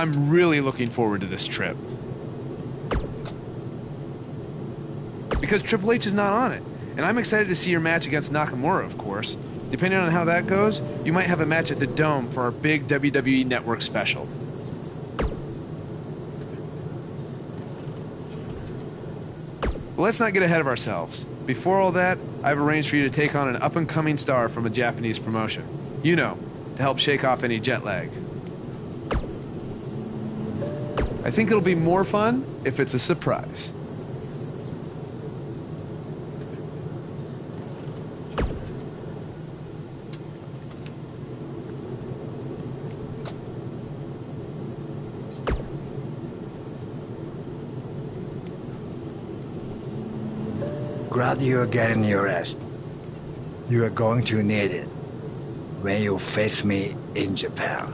I'm really looking forward to this trip. Because Triple H is not on it. And I'm excited to see your match against Nakamura, of course. Depending on how that goes, you might have a match at the Dome for our big WWE Network special. But let's not get ahead of ourselves. Before all that, I've arranged for you to take on an up-and-coming star from a Japanese promotion. You know, to help shake off any jet lag. I think it'll be more fun if it's a surprise. Glad you're getting your rest. You are going to need it when you face me in Japan.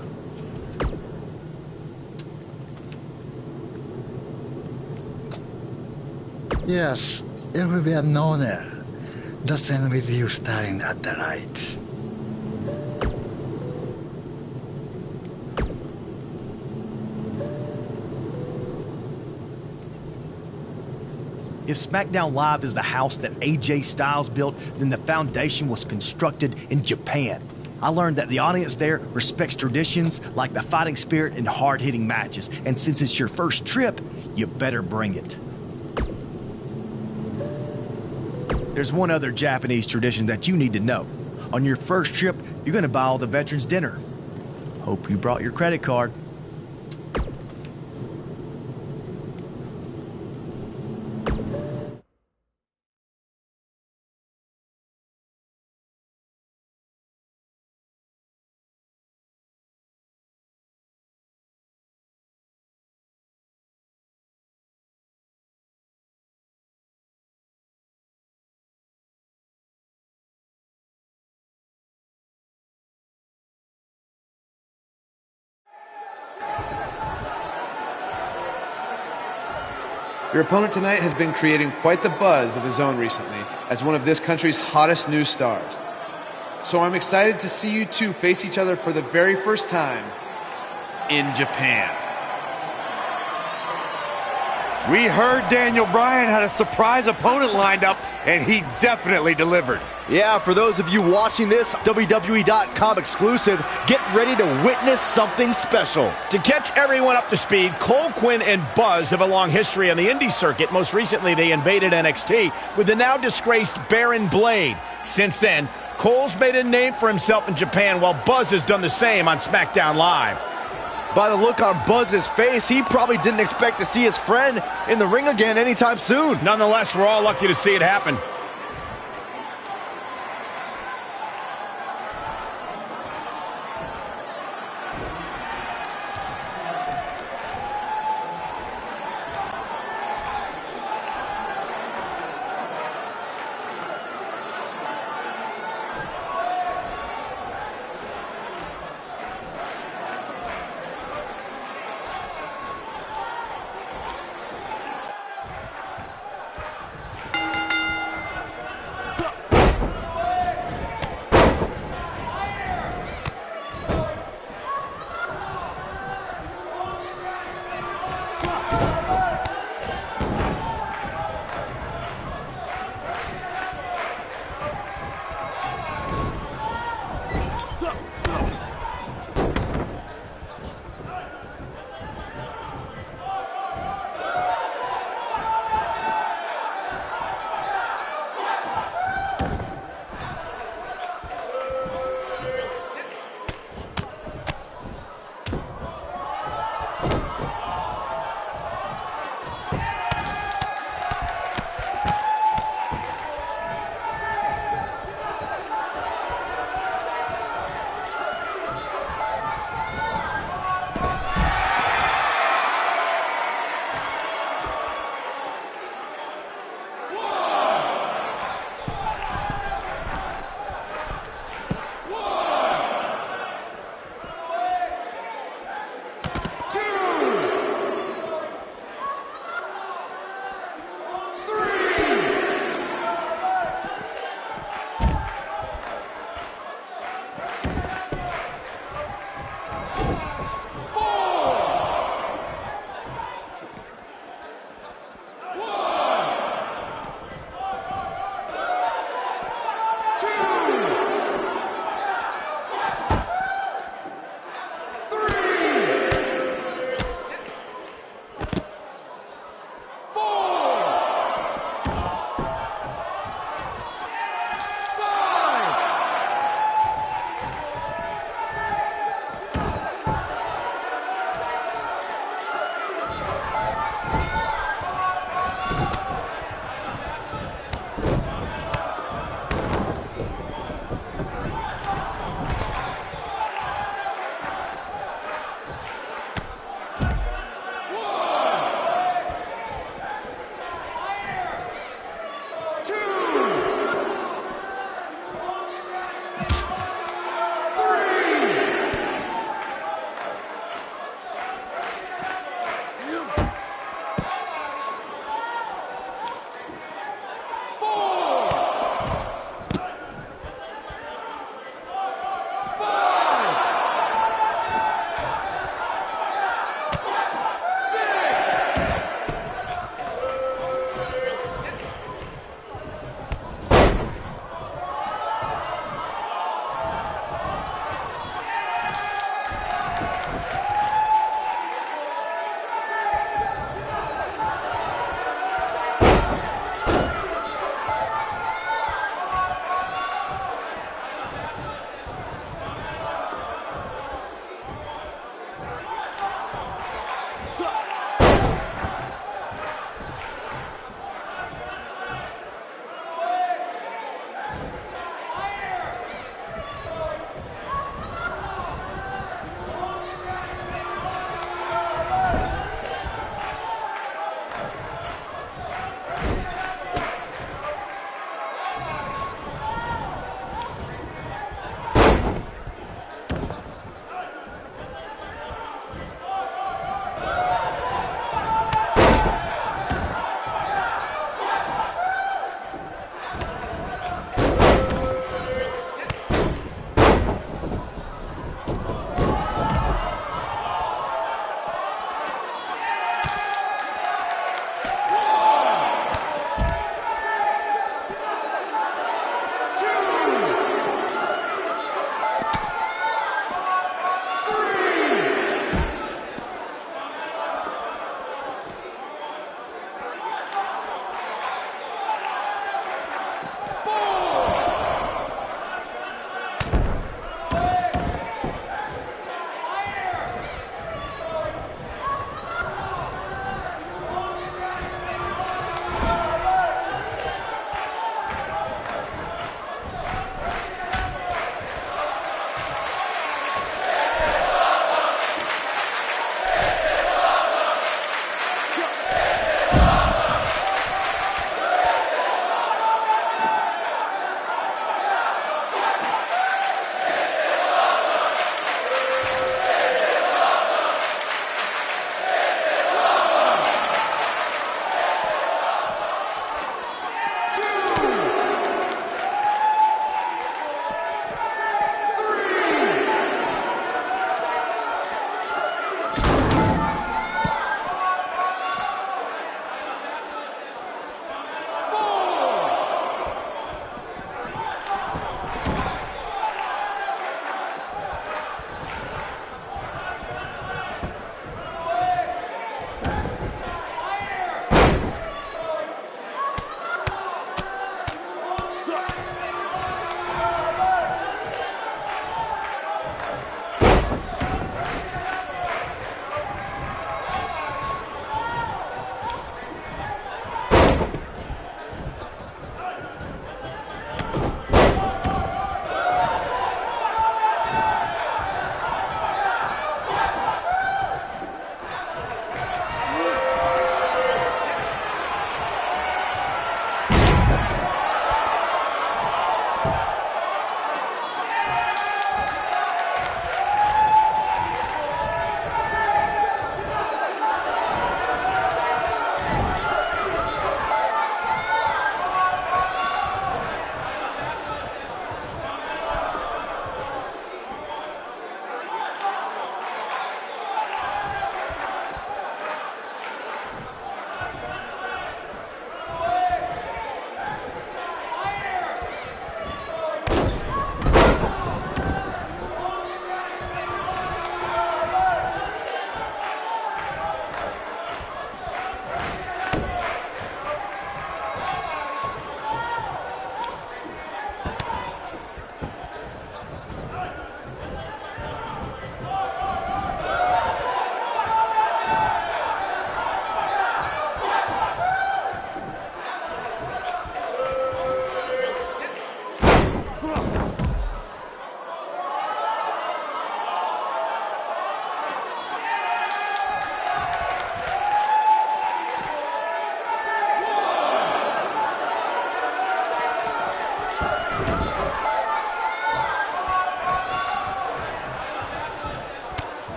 Yes, it will be an honor. Just end with you starting at the right. If SmackDown Live is the house that AJ Styles built, then the foundation was constructed in Japan. I learned that the audience there respects traditions like the fighting spirit and hard-hitting matches. And since it's your first trip, you better bring it. There's one other Japanese tradition that you need to know. On your first trip, you're going to buy all the veterans dinner. Hope you brought your credit card. Your opponent tonight has been creating quite the buzz of his own recently as one of this country's hottest new stars. So I'm excited to see you two face each other for the very first time in Japan. We heard Daniel Bryan had a surprise opponent lined up, and he definitely delivered. Yeah, for those of you watching this WWE.com exclusive, get ready to witness something special. To catch everyone up to speed, Cole, Quinn, and Buzz have a long history on the indie circuit. Most recently, they invaded NXT with the now disgraced Baron Blade. Since then, Cole's made a name for himself in Japan, while Buzz has done the same on SmackDown Live. By the look on Buzz's face, he probably didn't expect to see his friend in the ring again anytime soon. Nonetheless, we're all lucky to see it happen.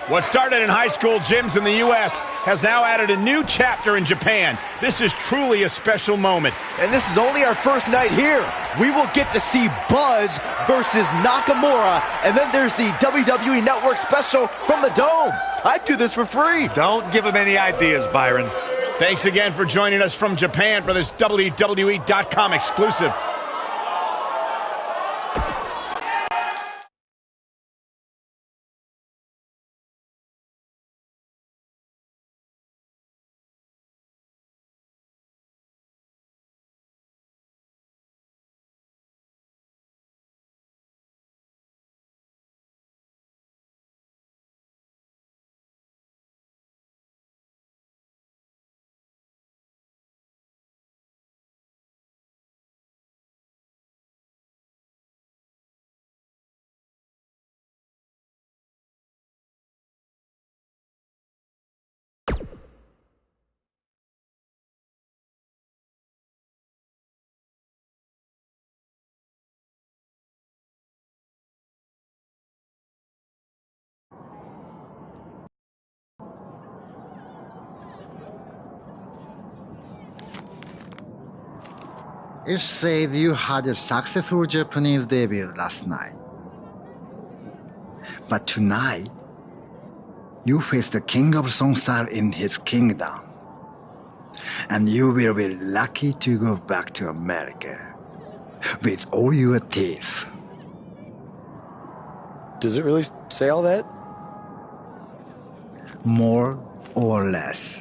What started in high school gyms in the U.S. has now added a new chapter in Japan. This is truly a special moment. And this is only our first night here. We will get to see Buzz versus Nakamura, and then there's the WWE Network special from the Dome. I'd do this for free. Don't give him any ideas, Byron. Thanks again for joining us from Japan for this WWE.com exclusive. It said you had a successful Japanese debut last night. But tonight, you face the king of Songstyle in his kingdom. And you will be lucky to go back to America with all your teeth. Does it really say all that? More or less.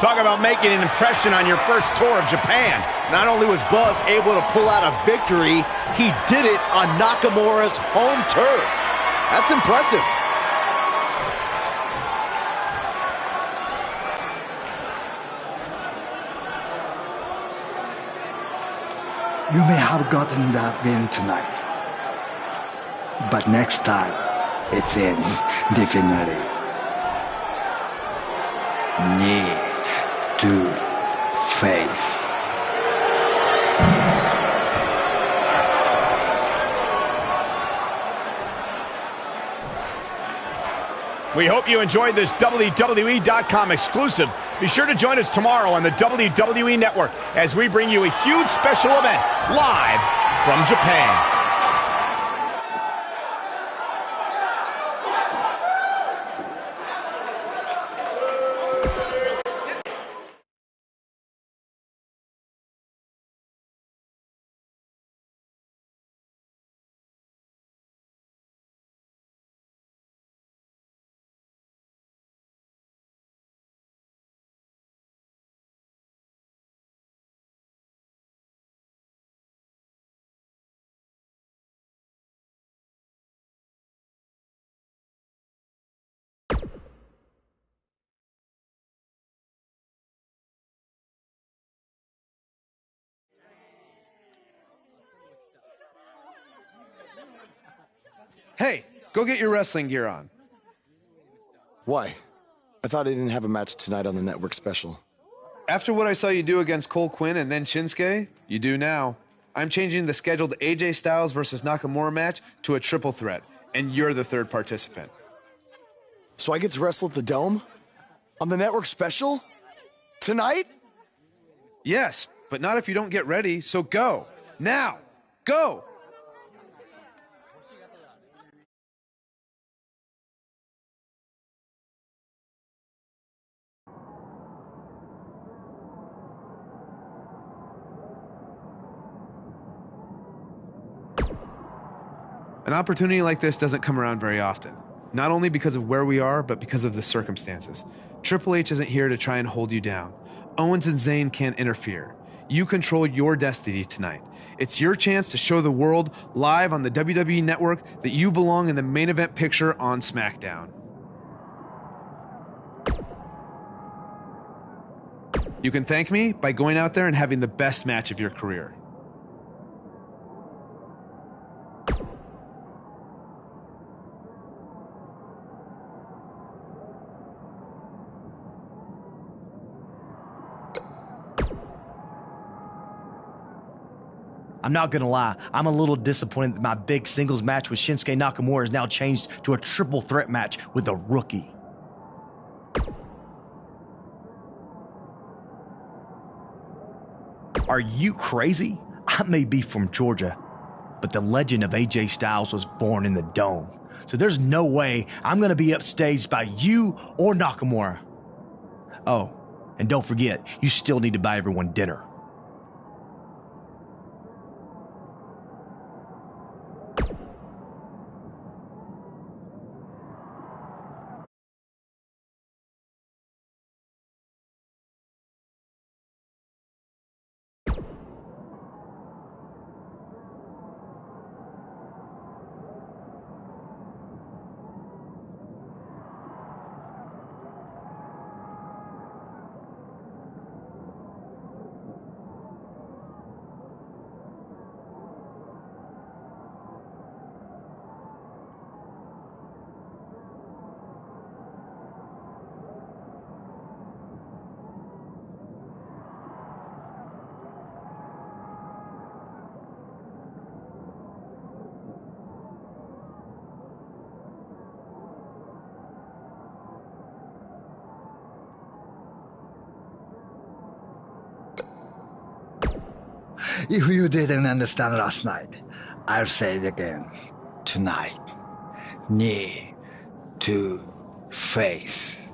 Talk about making an impression on your first tour of Japan. Not only was Buzz able to pull out a victory, he did it on Nakamura's home turf. That's impressive. You may have gotten that win tonight, but next time it ends differently. Knee to face. We hope you enjoyed this WWE.com exclusive. Be sure to join us tomorrow on the WWE Network as we bring you a huge special event live from Japan. Hey, go get your wrestling gear on. Why? I thought I didn't have a match tonight on the network special. After what I saw you do against Cole Quinn and then Shinsuke, you do now. I'm changing the scheduled AJ Styles versus Nakamura match to a triple threat, and you're the third participant. So I get to wrestle at the Dome? On the network special? Tonight? Yes, but not if you don't get ready, so go. Now. Go! An opportunity like this doesn't come around very often. Not only because of where we are, but because of the circumstances. Triple H isn't here to try and hold you down. Owens and Zayn can't interfere. You control your destiny tonight. It's your chance to show the world live on the WWE Network that you belong in the main event picture on SmackDown. You can thank me by going out there and having the best match of your career. I'm not gonna lie, I'm a little disappointed that my big singles match with Shinsuke Nakamura is now changed to a triple threat match with a rookie. Are you crazy? I may be from Georgia, but the legend of AJ Styles was born in the Dome. So there's no way I'm gonna be upstaged by you or Nakamura. Oh, and don't forget, you still need to buy everyone dinner. If you didn't understand last night, I'll say it again. Tonight, knee to face.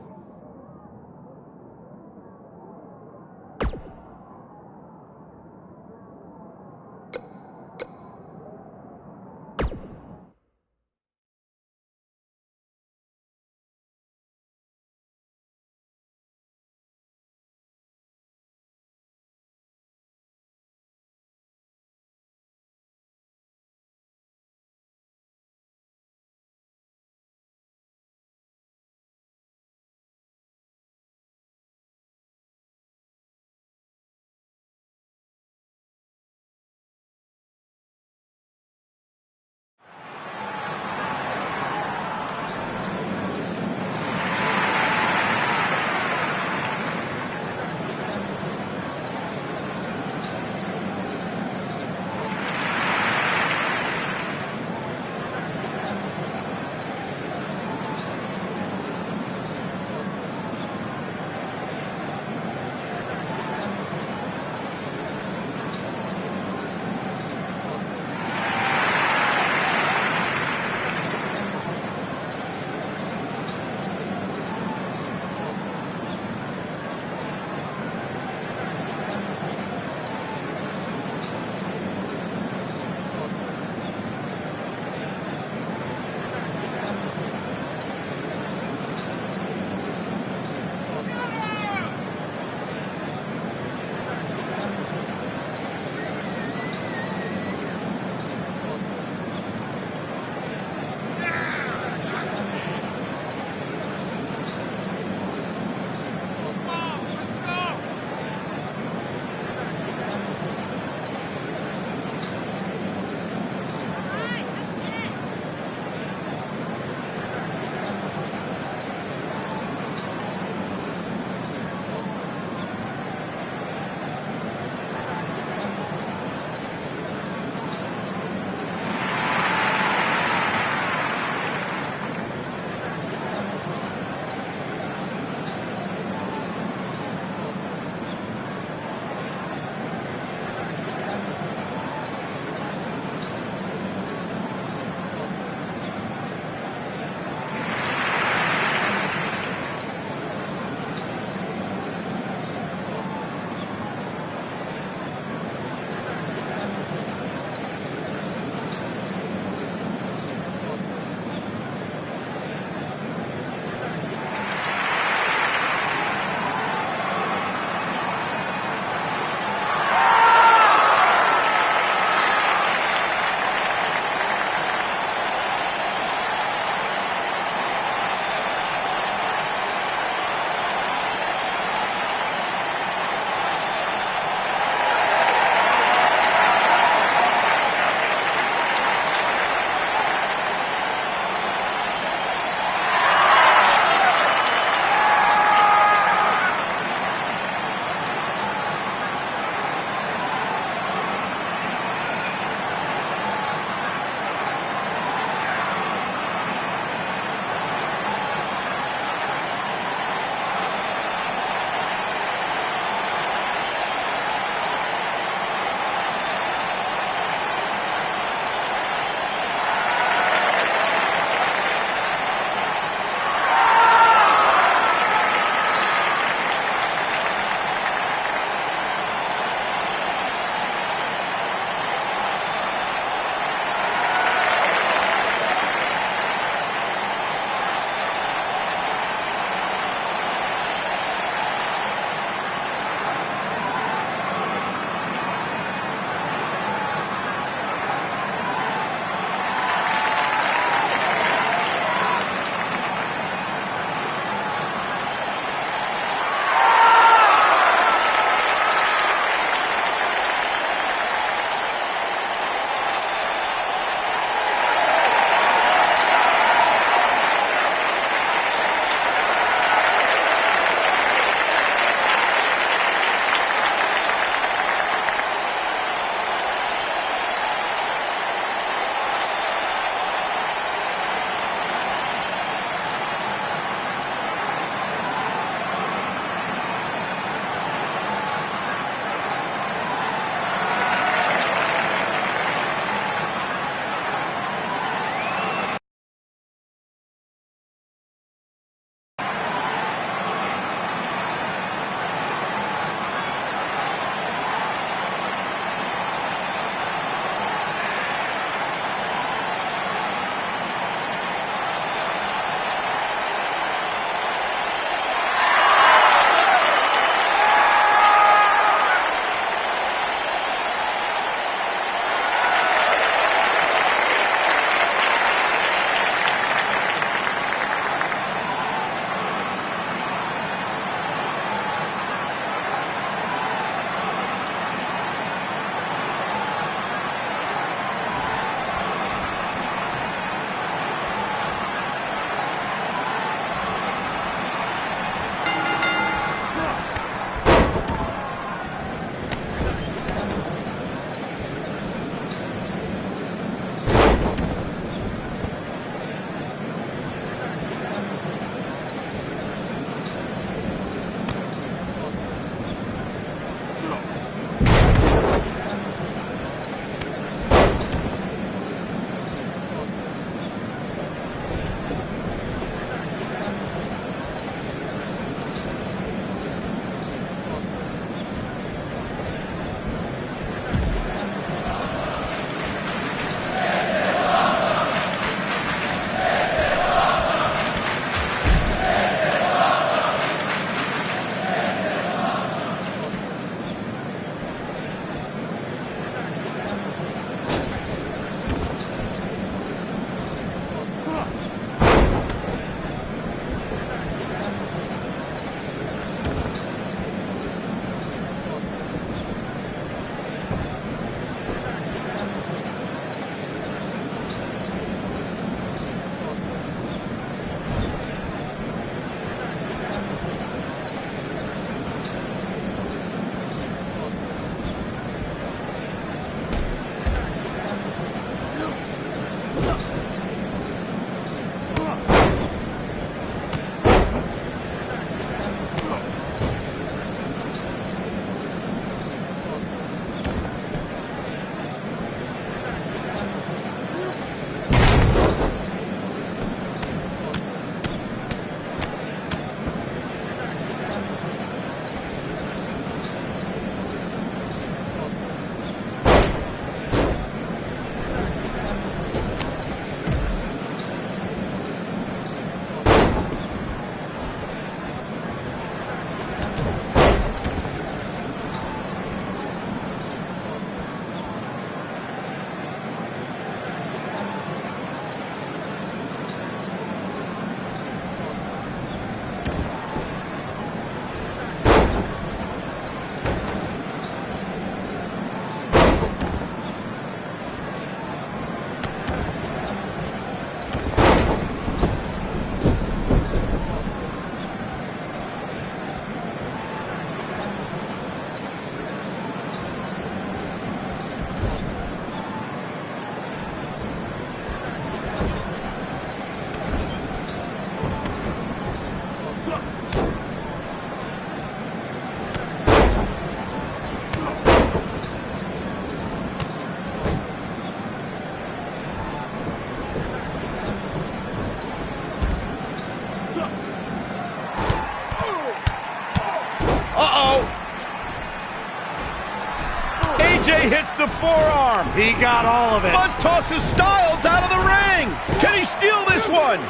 hits the forearm. He got all of it. Buzz tosses Styles out of the ring. Can he steal this one?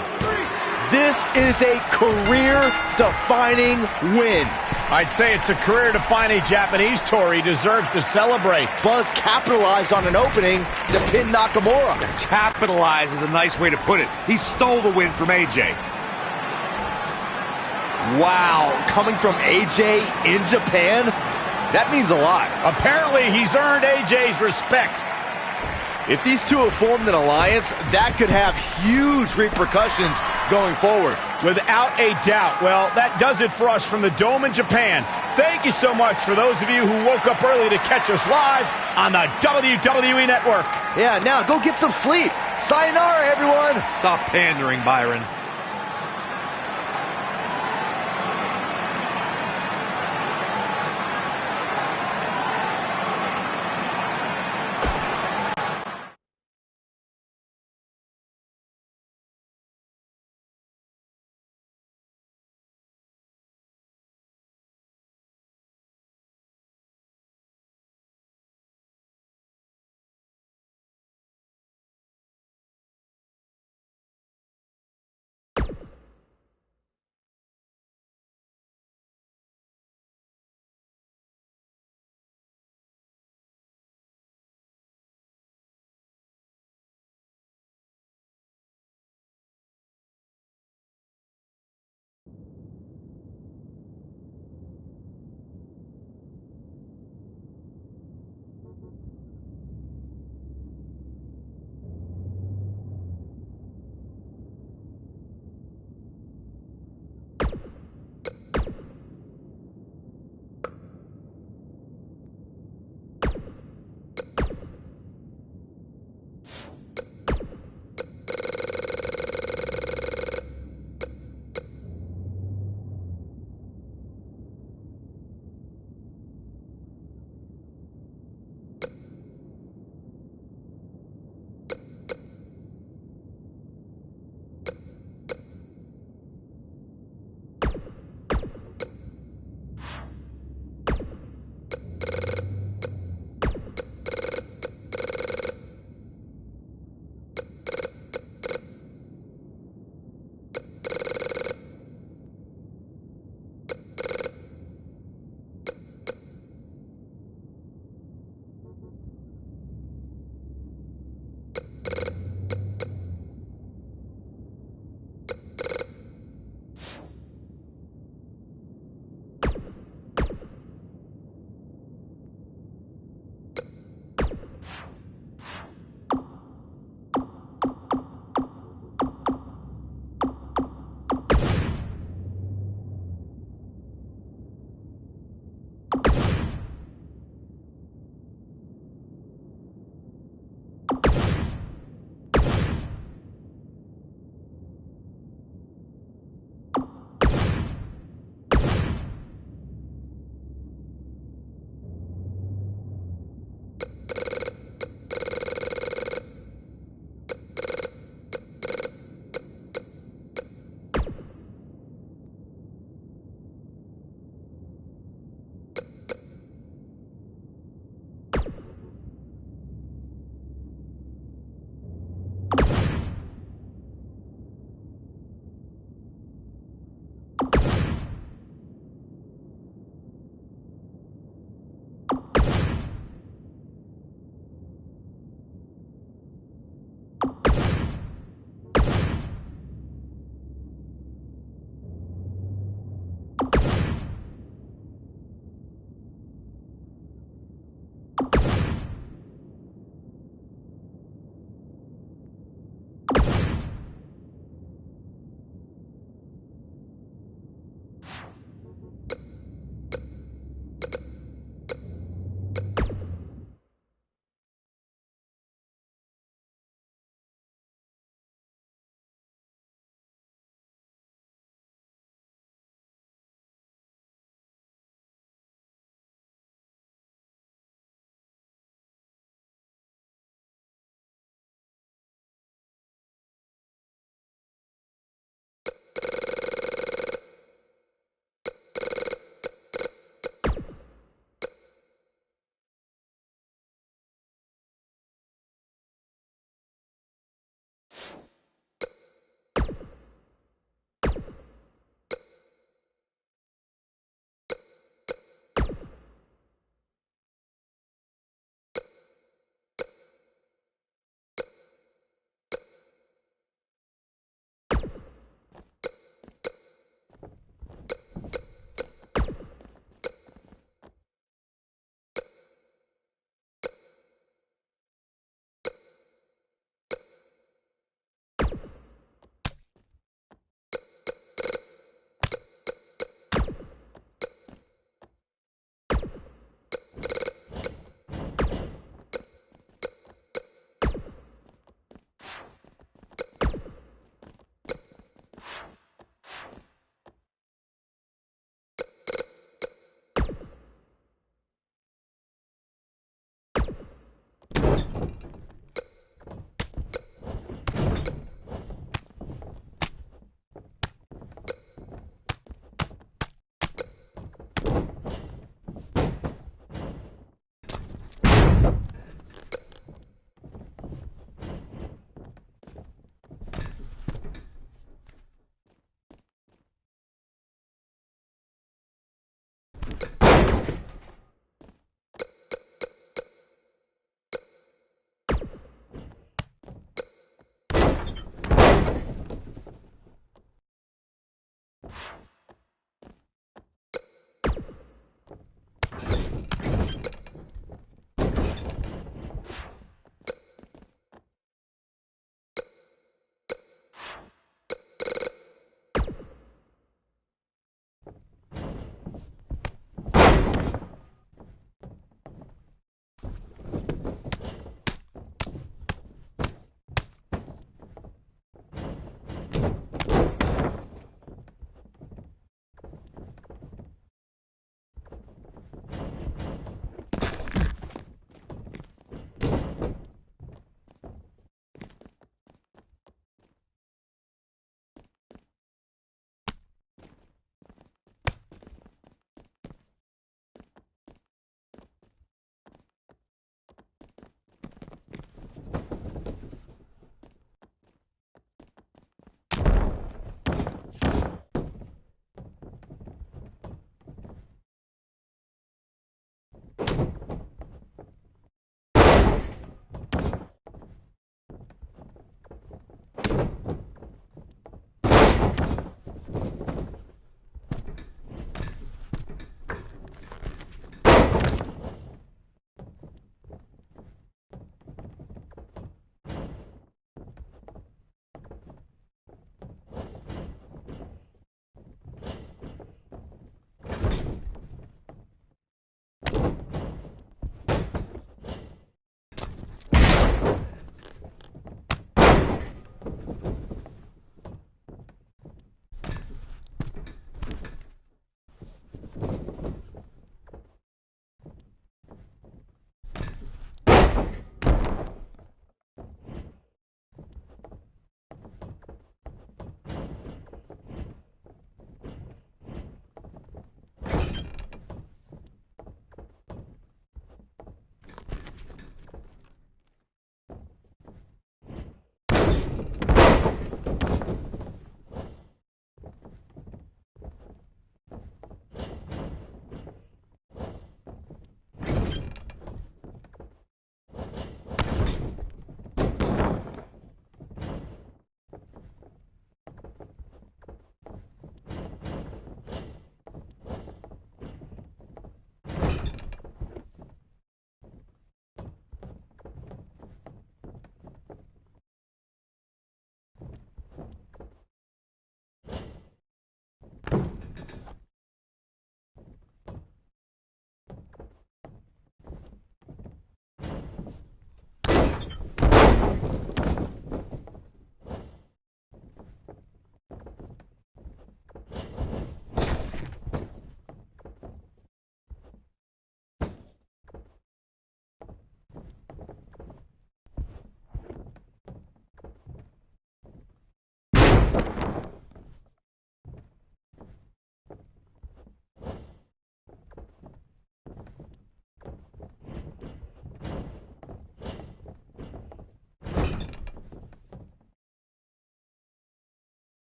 This is a career-defining win. I'd say it's a career-defining Japanese tour. He deserves to celebrate. Buzz capitalized on an opening to pin Nakamura. Capitalize is a nice way to put it. He stole the win from AJ. Wow, coming from AJ in Japan, that means a lot. Apparently, he's earned AJ's respect. If these two have formed an alliance, that could have huge repercussions going forward. Without a doubt. Well, that does it for us from the Dome in Japan. Thank you so much for those of you who woke up early to catch us live on the WWE Network. Yeah, now go get some sleep. Sayonara, everyone. Stop pandering, Byron.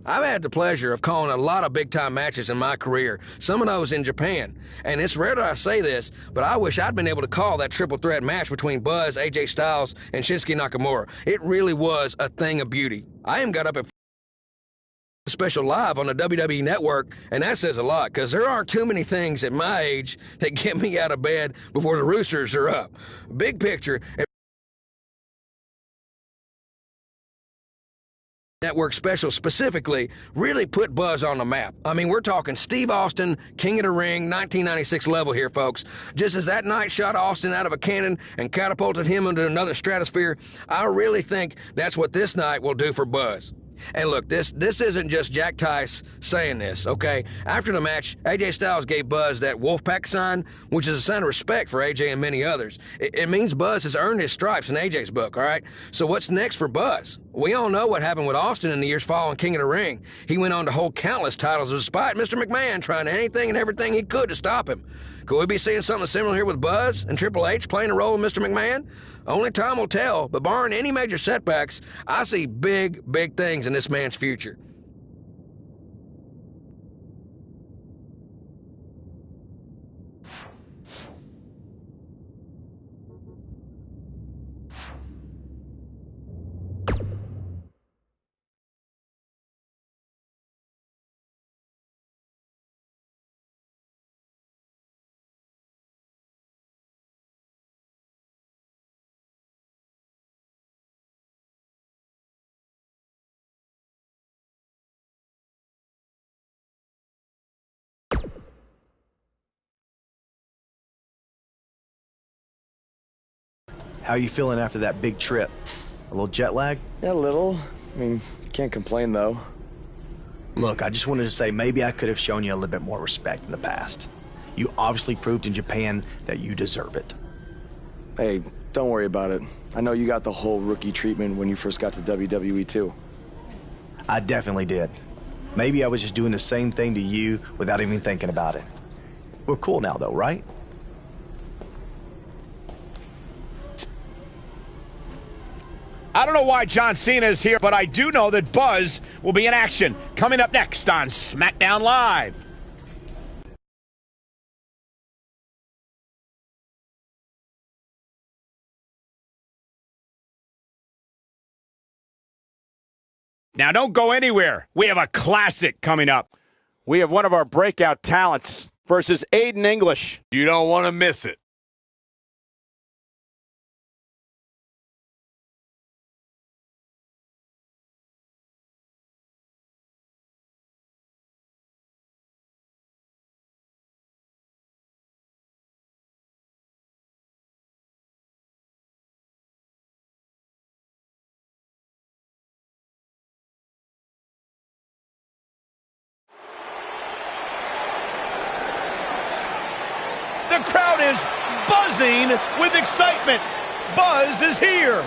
I've had the pleasure of calling a lot of big-time matches in my career, some of those in Japan. And it's rare that I say this, but I wish I'd been able to call that triple threat match between Buzz, AJ Styles, and Shinsuke Nakamura. It really was a thing of beauty. I even got up at special live on the WWE Network, and that says a lot, because there aren't too many things at my age that get me out of bed before the roosters are up. Big picture, Network special specifically really put Buzz on the map. I mean, we're talking Steve Austin, King of the Ring, 1996 level here, folks. Just as that night shot Austin out of a cannon and catapulted him into another stratosphere, I really think that's what this night will do for Buzz. And look, this isn't just Jack Tice saying this, okay? After the match, AJ Styles gave Buzz that Wolfpack sign, which is a sign of respect for AJ and many others. It means Buzz has earned his stripes in AJ's book, all right? So what's next for Buzz? We all know what happened with Austin in the years following King of the Ring. He went on to hold countless titles despite Mr. McMahon trying anything and everything he could to stop him. Could we be seeing something similar here with Buzz and Triple H playing a role in Mr. McMahon? Only time will tell, but barring any major setbacks, I see big, big things in this man's future. How are you feeling after that big trip? A little jet lag? Yeah, a little. I mean, can't complain, though. Look, I just wanted to say maybe I could have shown you a little bit more respect in the past. You obviously proved in Japan that you deserve it. Hey, don't worry about it. I know you got the whole rookie treatment when you first got to WWE, too. I definitely did. Maybe I was just doing the same thing to you without even thinking about it. We're cool now, though, right? I don't know why John Cena is here, but I do know that Buzz will be in action coming up next on SmackDown Live. Now, don't go anywhere. We have a classic coming up. We have one of our breakout talents versus Aiden English. You don't want to miss it. crowd is buzzing with excitement. Buzz is here.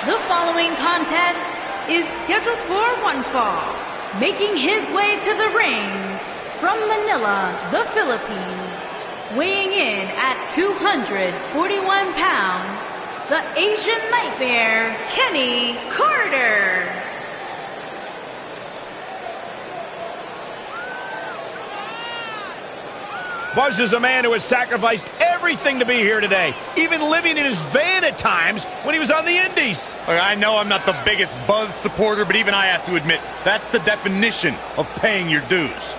The following contest is scheduled for one fall. Making his way to the ring from Manila, the Philippines, weighing in at 241 pounds, the Asian Nightmare, Kenny Carter. Buzz is a man who has sacrificed everything to be here today, even living in his van at times when he was on the Indies. Look, I know I'm not the biggest Buzz supporter, but even I have to admit, that's the definition of paying your dues.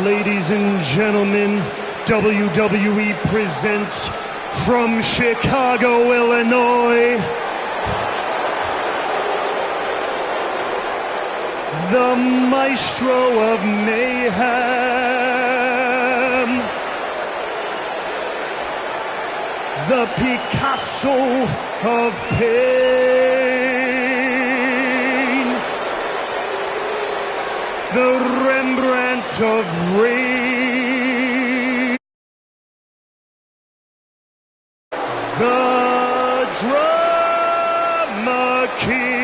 Ladies and gentlemen, WWE presents from Chicago, Illinois, the Maestro of Mayhem, the Picasso of Pain, the Rembrandt of Rage, the Drama King,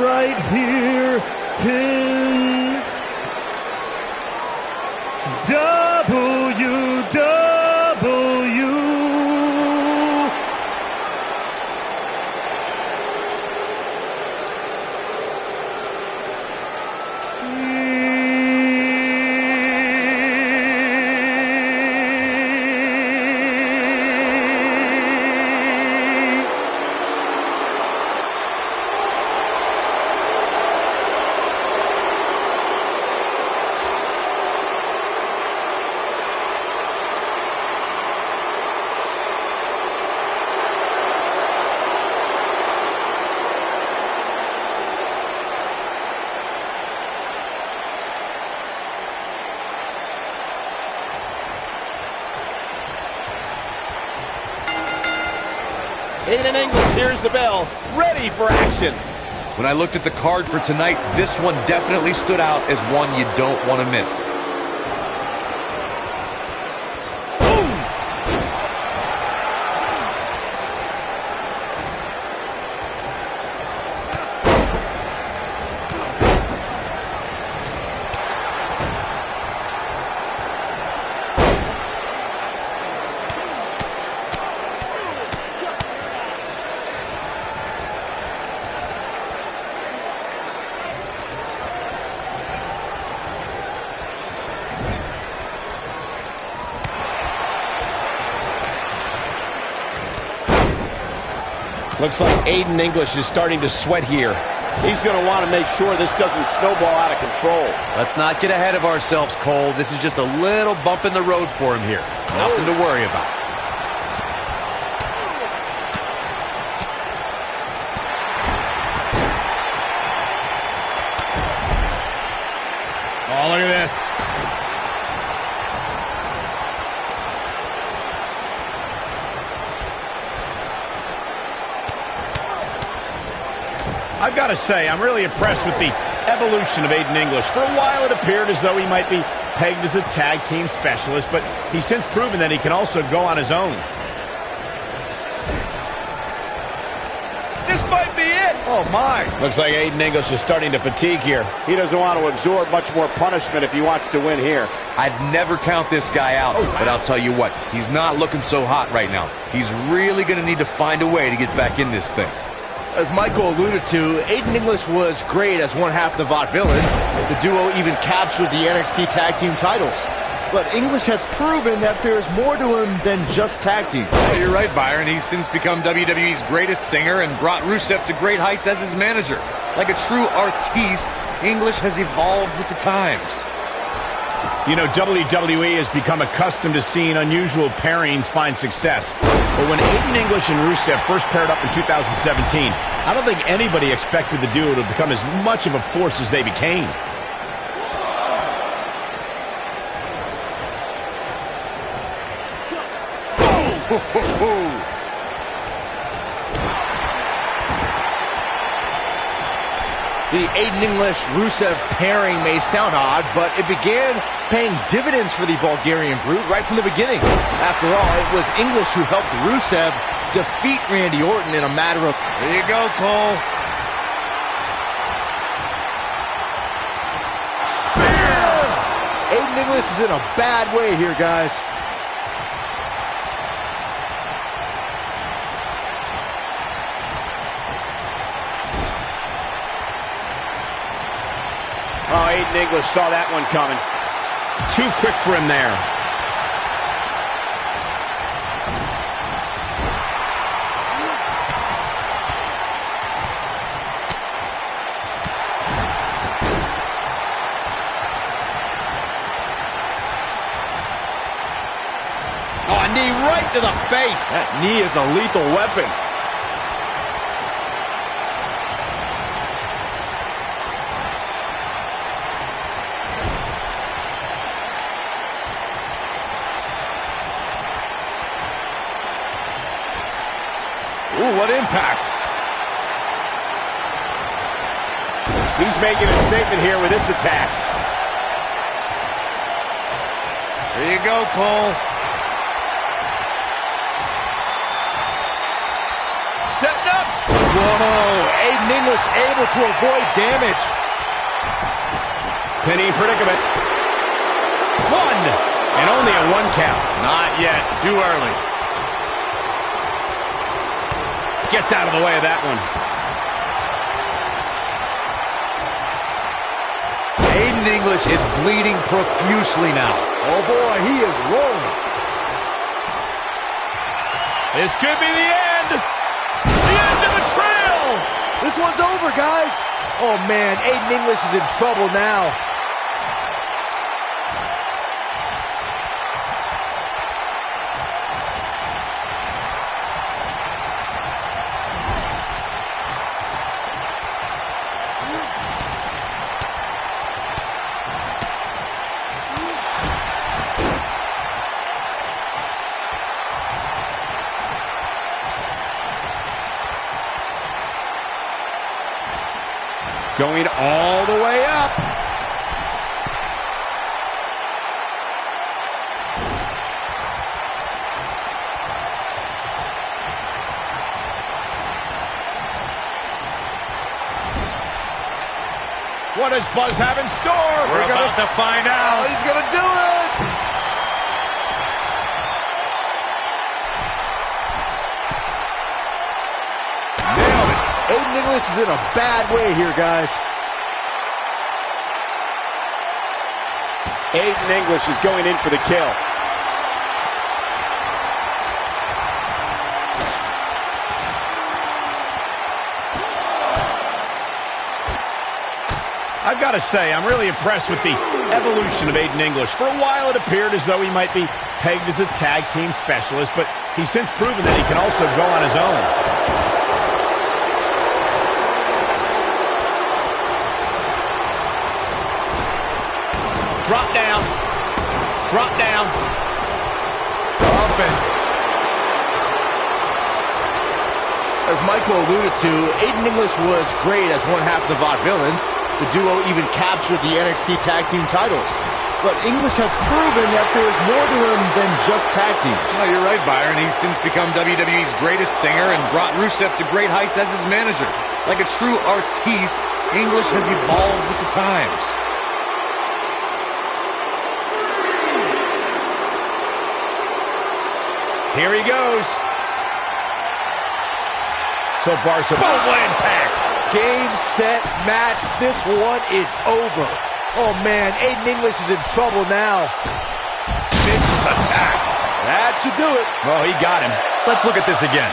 right here in Aiden English hears the bell, ready for action. When I looked at the card for tonight, this one definitely stood out as one you don't want to miss. Looks like Aiden English is starting to sweat here. He's going to want to make sure this doesn't snowball out of control. Let's not get ahead of ourselves, Cole. This is just a little bump in the road for him here. Nothing to worry about. Oh, look at this. I've got to say, I'm really impressed with the evolution of Aiden English. For a while, it appeared as though he might be pegged as a tag team specialist, but he's since proven that he can also go on his own. This might be it. Oh, my. Looks like Aiden English is starting to fatigue here. He doesn't want to absorb much more punishment if he wants to win here. I'd never count this guy out, but I'll tell you what, he's not looking so hot right now. He's really going to need to find a way to get back in this thing. As Michael alluded to, Aiden English was great as one half of the Vaudevillains. The duo even captured the NXT tag team titles. But English has proven that there's more to him than just tag team. Oh, you're right, Byron. He's since become WWE's greatest singer and brought Rusev to great heights as his manager. Like a true artiste, English has evolved with the times. You know, WWE has become accustomed to seeing unusual pairings find success. But when Aiden English and Rusev first paired up in 2017, I don't think anybody expected the duo to become as much of a force as they became. The Aiden English-Rusev pairing may sound odd, but it began paying dividends for the Bulgarian Brute right from the beginning. After all, it was English who helped Rusev defeat Randy Orton in a matter of... There you go, Cole. Spear! Aiden English is in a bad way here, guys. Oh, Aiden English saw that one coming. Too quick for him there. Oh, a knee right to the face. That knee is a lethal weapon. Ooh, what impact. He's making a statement here with this attack. There you go, Cole. Setting up. Whoa, Aiden English able to avoid damage. Pinning predicament. One. And only a 1 count. Not yet. Too early. Gets out of the way of that one. Aiden English is bleeding profusely now. Oh boy, he is rolling. This could be the end. The end of the trail. This one's over, guys. Oh man, Aiden English is in trouble now. Going all the way up. What does Buzz have in store? We're about to find out. Oh, he's gonna do it! Nailed it. Aiden English is in a bad way here, guys. Aiden English is going in for the kill. I've got to say, I'm really impressed with the evolution of Aiden English. For a while, it appeared as though he might be pegged as a tag team specialist, but he's since proven that he can also go on his own. Drop down. Drop down. Up and... As Michael alluded to, Aiden English was great as one half of the Vaudevillains. The duo even captured the NXT Tag Team titles. But English has proven that there's more to him than just tag teams. No, you're right, Byron. He's since become WWE's greatest singer and brought Rusev to great heights as his manager. Like a true artiste, English has evolved with the times. Here he goes. So far, so boom, what impact. Game, set, match. This one is over. Oh, man, Aiden English is in trouble now. Vicious attack. That should do it. Oh, he got him. Let's look at this again.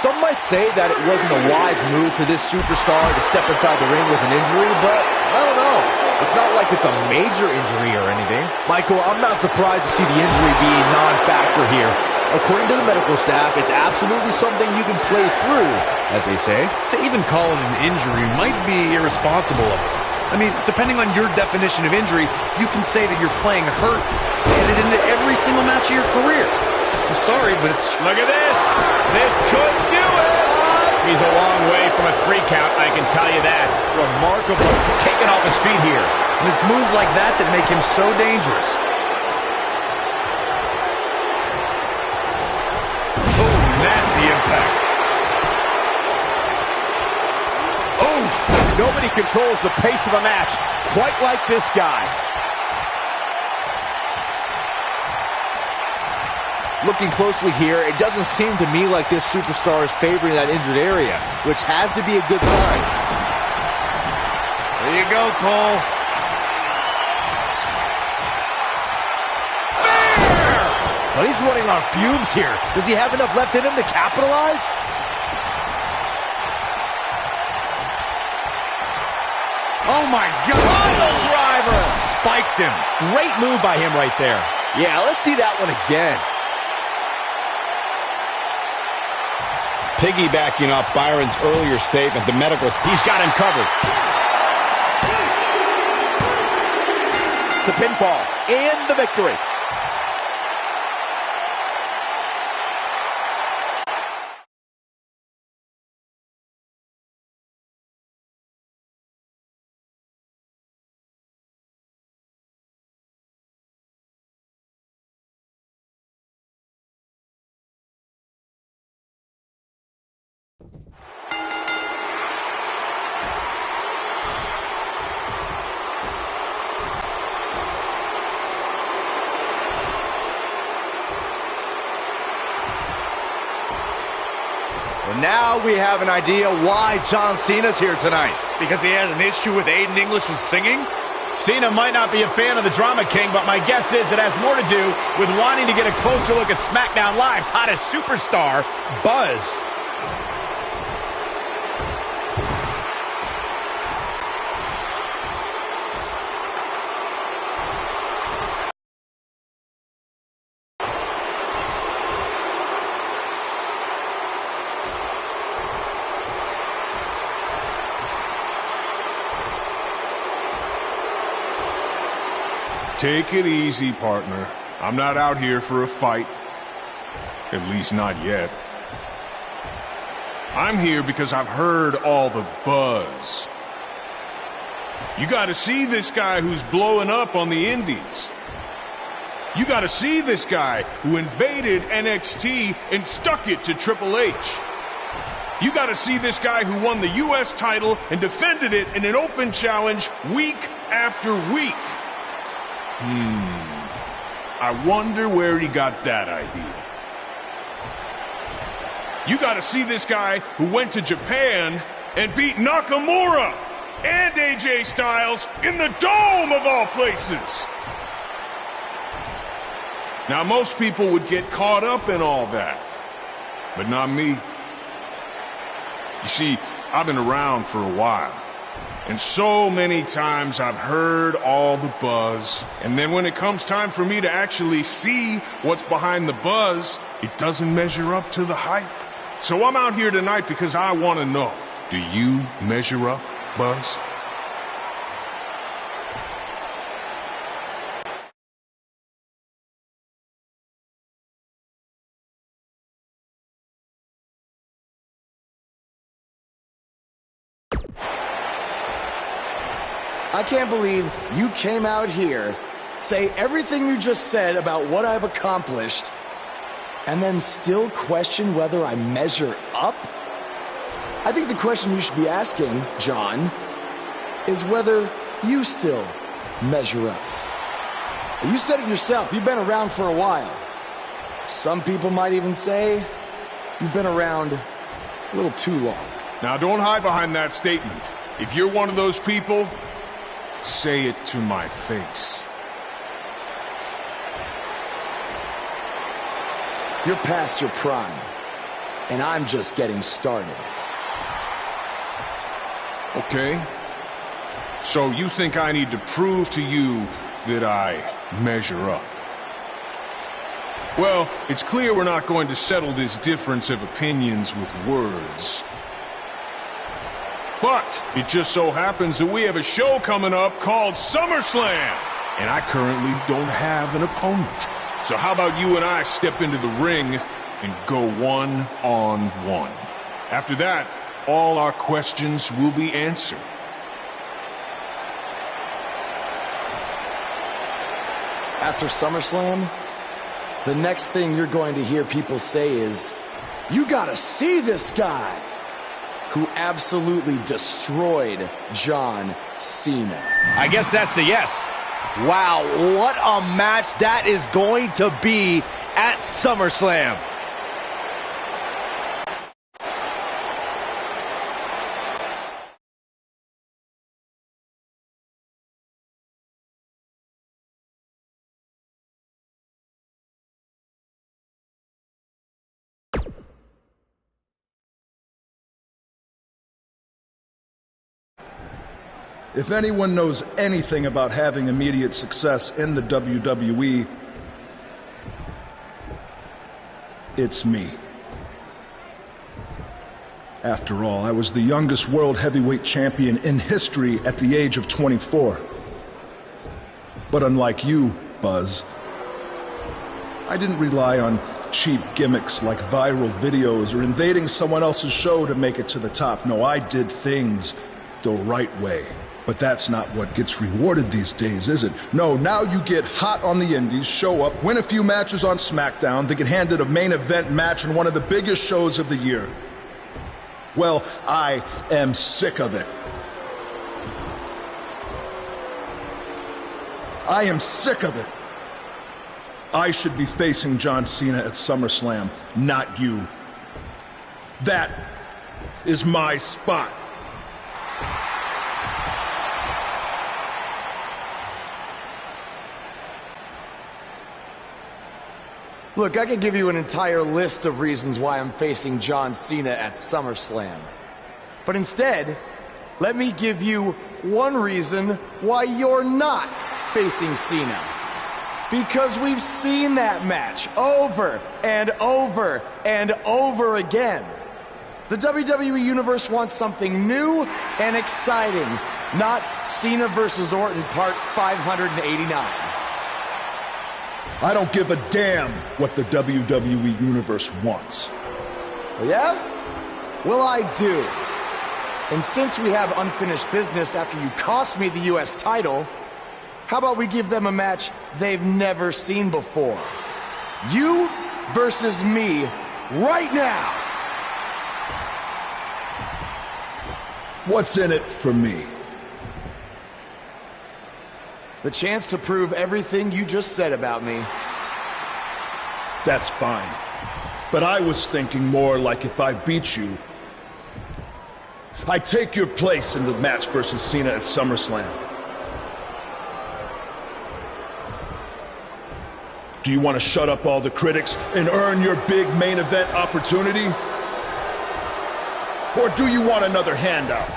Some might say that it wasn't a wise move for this superstar to step inside the ring with an injury, but I don't know. It's not like it's a major injury or anything. Michael, I'm not surprised to see the injury be a non-factor here. According to the medical staff, it's absolutely something you can play through, as they say. To even call it an injury might be irresponsible of us. I mean, depending on your definition of injury, you can say that you're playing hurt and it into every single match of your career. I'm sorry, but it's... Look at this. This could do it. He's a long way from a 3 count, I can tell you that. Remarkable. Taking off his feet here. And it's moves like that that make him so dangerous. Oh, nasty impact. Oh, nobody controls the pace of a match quite like this guy. Looking closely here, it doesn't seem to me like this superstar is favoring that injured area, which has to be a good sign. There you go, Cole. But he's running on fumes here. Does he have enough left in him to capitalize? Oh my God! Pile driver! Spiked him. Great move by him right there. Yeah, let's see that one again. Piggybacking off Byron's earlier statement, the medical... He's got him covered. The pinfall and the victory. Now we have an idea why John Cena's here tonight. Because he has an issue with Aiden English's singing? Cena might not be a fan of the Drama King, but my guess is it has more to do with wanting to get a closer look at SmackDown Live's hottest superstar, Buzz. Take it easy, partner. I'm not out here for a fight. At least not yet. I'm here because I've heard all the buzz. You gotta see this guy who's blowing up on the indies. You gotta see this guy who invaded NXT and stuck it to Triple H. You gotta see this guy who won the US title and defended it in an open challenge week after week. I wonder where he got that idea. You gotta see this guy who went to Japan and beat Nakamura. and AJ Styles in the Dome of all places. Now, most people would get caught up in all that, but not me. You see, I've been around for a while, and so many times I've heard all the buzz, and then when it comes time for me to actually see what's behind the buzz, it doesn't measure up to the hype. So I'm out here tonight because I want to know, do you measure up, Buzz? I can't believe you came out here, say everything you just said about what I've accomplished, and then still question whether I measure up? I think the question you should be asking, John, is whether you still measure up. You said it yourself, you've been around for a while. Some people might even say you've been around a little too long. Now, don't hide behind that statement. If you're one of those people, say it to my face. You're past your prime, and I'm just getting started. Okay. So you think I need to prove to you that I measure up? Well, it's clear we're not going to settle this difference of opinions with words. But it just so happens that we have a show coming up called SummerSlam, and I currently don't have an opponent. So how about you and I step into the ring and go one-on-one? After that, all our questions will be answered. After SummerSlam, the next thing you're going to hear people say is, "You gotta see this guy who absolutely destroyed John Cena." I guess that's a yes. Wow, what a match that is going to be at SummerSlam. If anyone knows anything about having immediate success in the WWE, it's me. After all, I was the youngest world heavyweight champion in history at the age of 24. But unlike you, Buzz, I didn't rely on cheap gimmicks like viral videos or invading someone else's show to make it to the top. No, I did things the right way. But that's not what gets rewarded these days, is it? No, now you get hot on the indies, show up, win a few matches on SmackDown, then get handed a main event match in one of the biggest shows of the year. Well, I am sick of it. I am sick of it. I should be facing John Cena at SummerSlam, not you. That is my spot. Look, I could give you an entire list of reasons why I'm facing John Cena at SummerSlam. But instead, let me give you one reason why you're not facing Cena. Because we've seen that match over and over and over again. The WWE Universe wants something new and exciting, not Cena versus Orton Part 589. I don't give a damn what the WWE Universe wants. Yeah? Well, I do. And since we have unfinished business after you cost me the US title, how about we give them a match they've never seen before? You versus me right now. What's in it for me? The chance to prove everything you just said about me. That's fine. But I was thinking more like if I beat you, I take your place in the match versus Cena at SummerSlam. Do you want to shut up all the critics and earn your big main event opportunity? Or do you want another handout?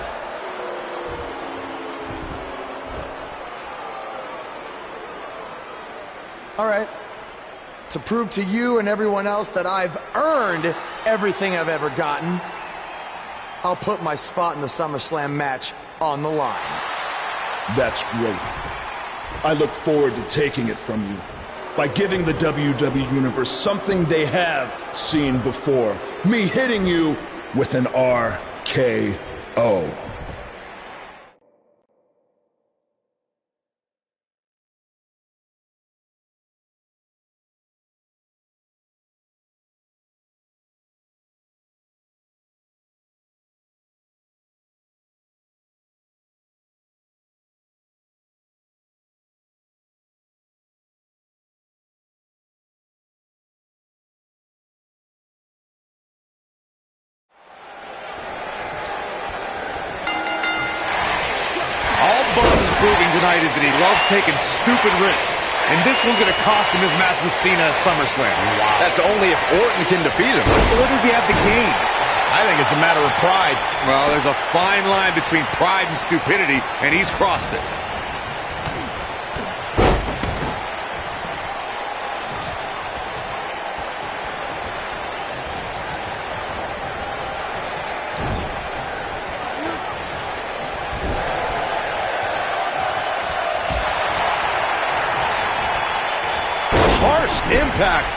All right. To prove to you and everyone else that I've earned everything I've ever gotten, I'll put my spot in the SummerSlam match on the line. That's great. I look forward to taking it from you by giving the WWE Universe something they have seen before. Me hitting you with an RKO. Proving tonight is that he loves taking stupid risks. And this one's going to cost him his match with Cena at SummerSlam. Wow. That's only if Orton can defeat him. What does he have to gain? I think it's a matter of pride. Well, there's a fine line between pride and stupidity, and he's crossed it. Impact.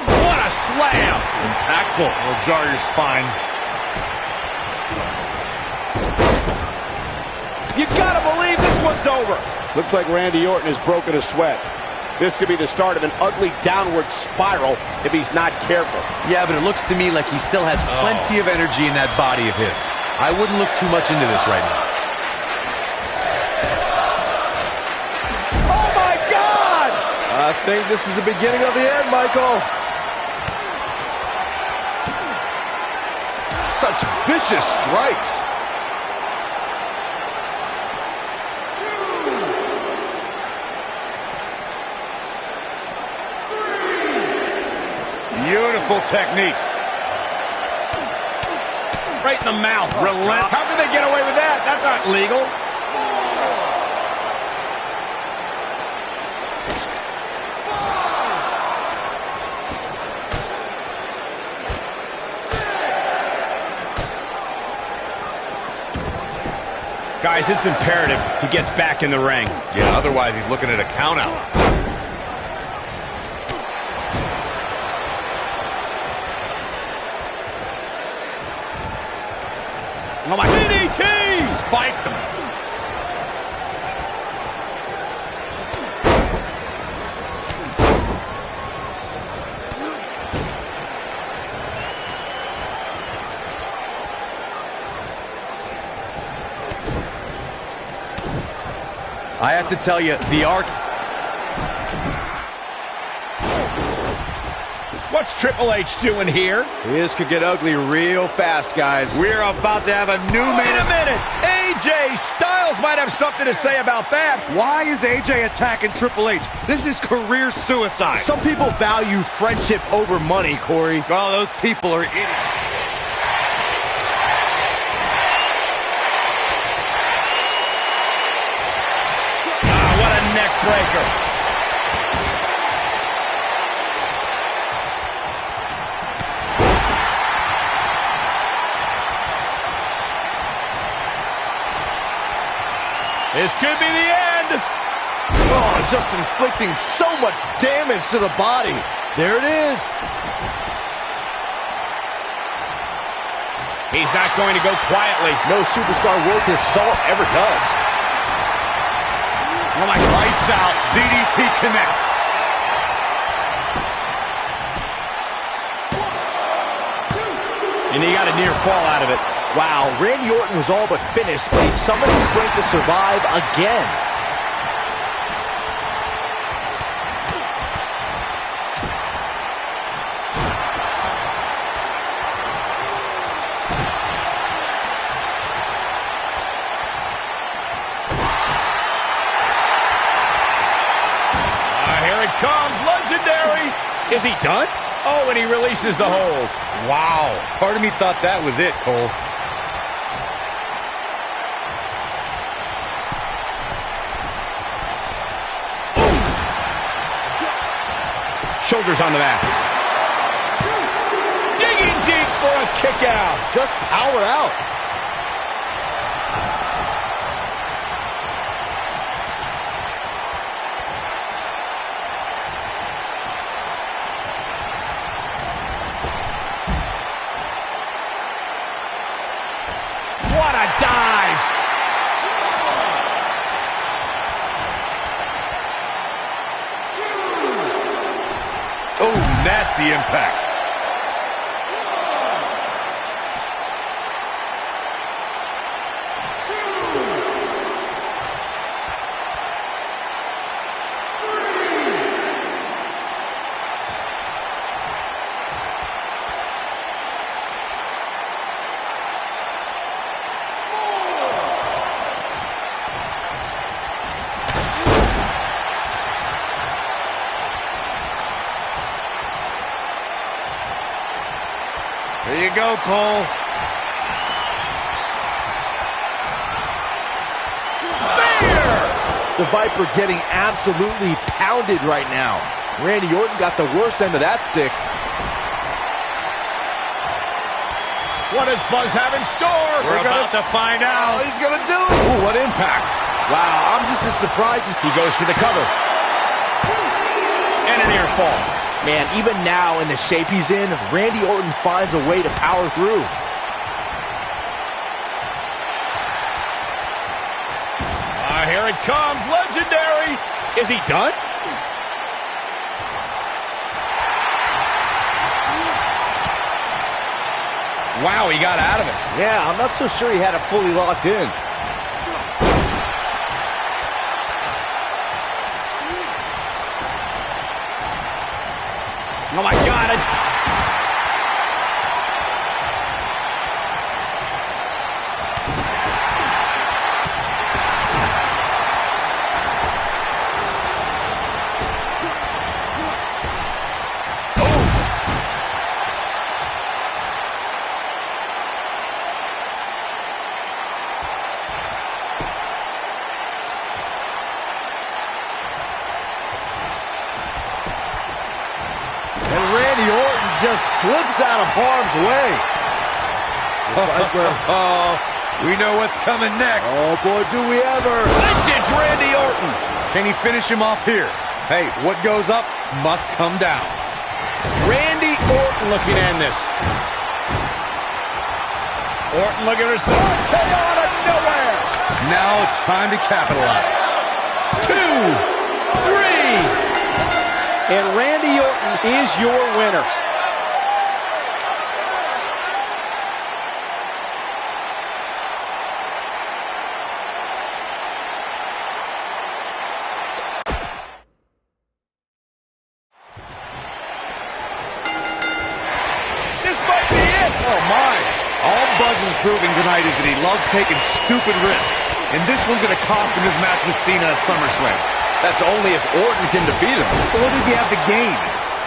What a slam! Impactful. It'll jar your spine. You gotta believe this one's over. Looks like Randy Orton has broken a sweat. This could be the start of an ugly downward spiral if he's not careful. Yeah, but it looks to me like he still has plenty of energy in that body of his. I wouldn't look too much into this right now. I think this is the beginning of the end, Michael. Such vicious strikes. Beautiful technique. Right in the mouth. Relentless. How can they get away with that? That's not legal. Guys, it's imperative he gets back in the ring. Yeah, otherwise he's looking at a count out. Oh my DDT! Spiked him. I have to tell you, the arc... What's Triple H doing here? This could get ugly real fast, guys. We're about to have a new Wait a minute! AJ Styles might have something to say about that. Why is AJ attacking Triple H? This is career suicide. Some people value friendship over money, Corey. Oh, those people are idiots. Neck breaker. This could be the end. Oh, just inflicting so much damage to the body. There it is. He's not going to go quietly. No superstar worth his salt ever does. Oh my, lights out. DDT connects. And he got a near fall out of it. Wow, Randy Orton was all but finished, but he summoned his strength to survive again. comes, legendary. Is he done? Oh, and he releases the hold. Wow. Part of me thought that was it, Cole. Shoulders onto that. Digging deep for a kick out. Just power out. What a dive. Oh, nasty impact. There you go, Cole. Spear! The Viper getting absolutely pounded right now. Randy Orton got the worst end of that stick. What does Buzz have in store? We're about to find out. Oh, he's going to do it. Ooh, what impact. Wow, I'm just as surprised as he goes for the cover. And an ear fall. Man, even now in the shape he's in, Randy Orton finds a way to power through. Here it comes, legendary. Is he done? Wow, he got out of it. Yeah, I'm not so sure he had it fully locked in. Oh, my God. And Randy Orton just slips out of harm's way. We know what's coming next. Oh, boy, do we ever. Vintage Randy Orton. Can he finish him off here? Hey, what goes up must come down. Randy Orton looking to end this. Orton looking for some came out of nowhere. Now it's time to capitalize. 2, 3. And Randy Orton is your winner. This might be it. Oh, my. All Buzz is proving tonight is that he loves taking stupid risks. And this one's going to cost him his match with Cena at SummerSlam. That's only if Orton can defeat him. But what does he have to gain?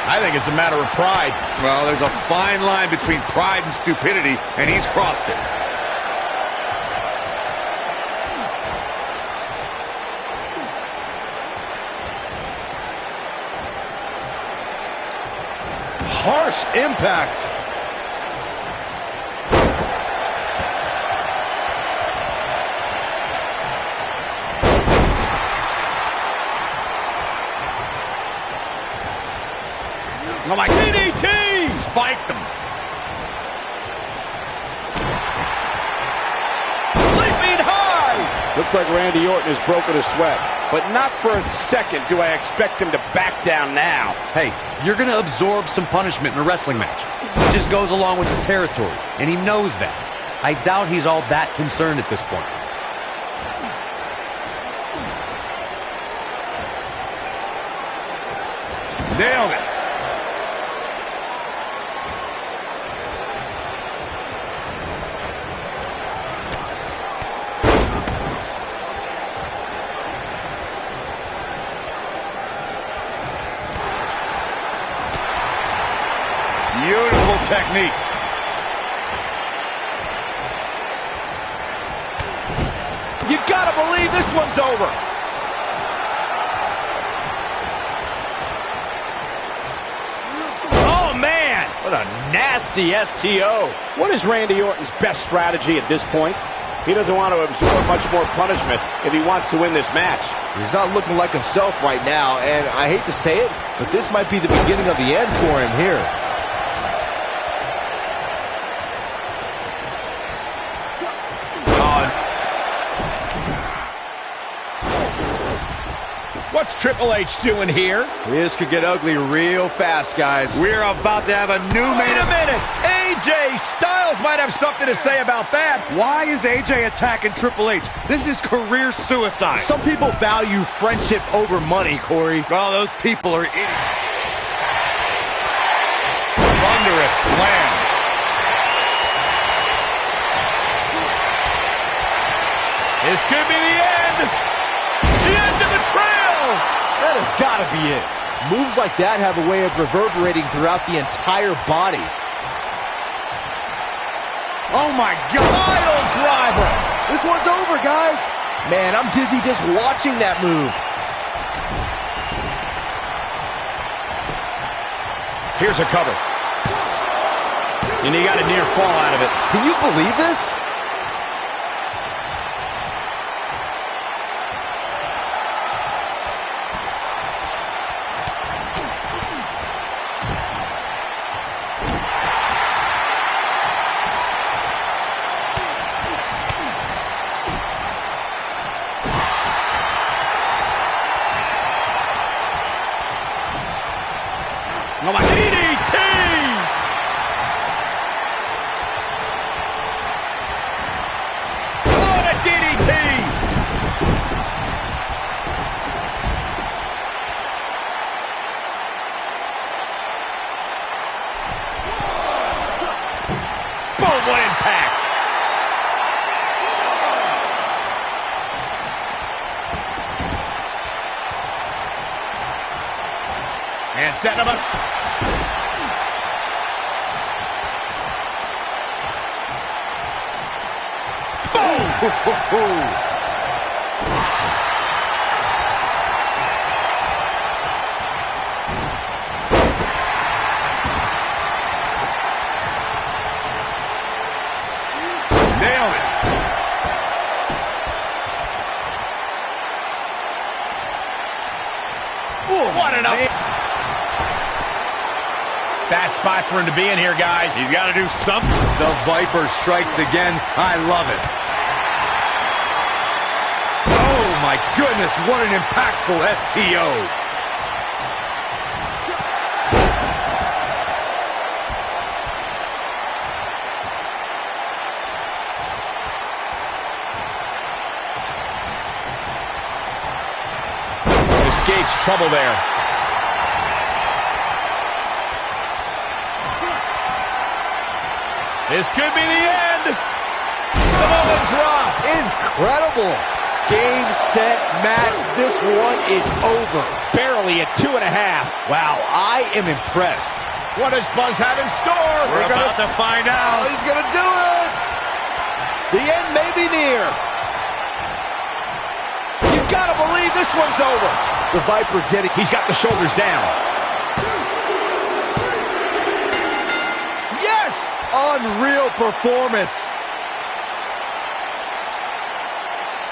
I think it's a matter of pride. Well, there's a fine line between pride and stupidity, and he's crossed it. Harsh impact. Oh, my DDT! Spiked him. Leaping high! Looks like Randy Orton has broken a sweat. But not for a second do I expect him to back down now. Hey, you're going to absorb some punishment in a wrestling match. It just goes along with the territory, and he knows that. I doubt he's all that concerned at this point. Nailed it. technique. You gotta believe this one's over. Oh, man. What a nasty STO. What is Randy Orton's best strategy at this point? He doesn't want to absorb much more punishment if he wants to win this match. He's not looking like himself right now, and I hate to say it, but this might be the beginning of the end for him here. What's Triple H doing here? This could get ugly real fast, guys. We're about to have a new Wait a minute! AJ Styles might have something to say about that. Why is AJ attacking Triple H? This is career suicide. Some people value friendship over money, Corey. Oh, those people are idiots. Thunderous slam. This could be the end. The end of the trail. That has got to be it. Moves like that have a way of reverberating throughout the entire body. Oh, my God. Pile driver. This one's over, guys. Man, I'm dizzy just watching that move. Here's a cover. And he got a near fall out of it. Can you believe this? DDT! Oh, the DDT! Boom, what impact! And setting him up. Nailed it. Ooh, what an up. Bad spot for him to be in here, guys. He's got to do something. The Viper strikes again. I love it. Oh, my goodness. What an impactful STO. Escapes trouble there. This could be the end. Samoa drop. Incredible. Game, set, match. This one is over. Barely at 2.5. Wow, I am impressed. What does Buzz have in store? We're about to find out. Oh, he's going to do it. The end may be near. You got to believe this one's over. The Viper getting... He's got the shoulders down. Yes! Unreal performance.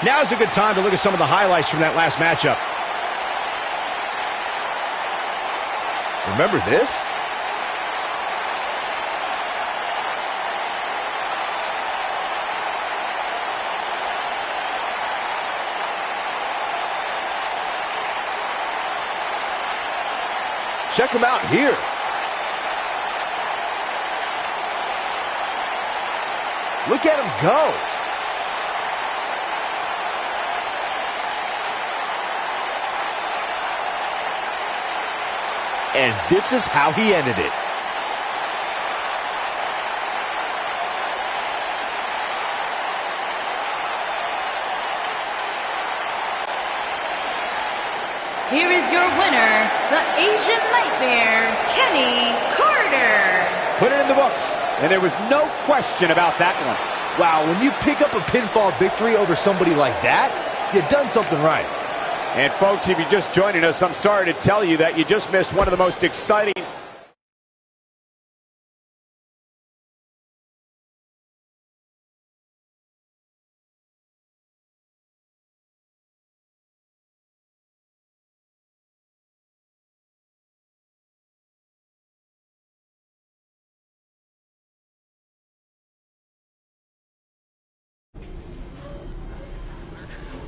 Now's a good time to look at some of the highlights from that last matchup. Remember this? Check him out here. Look at him go. And this is how he ended it. Here is your winner, the Asian Nightmare, Kenny Carter. put it in the books. And there was no question about that one. Wow, when you pick up a pinfall victory over somebody like that, you've done something right. And folks, if you're just joining us, I'm sorry to tell you that you just missed one of the most exciting...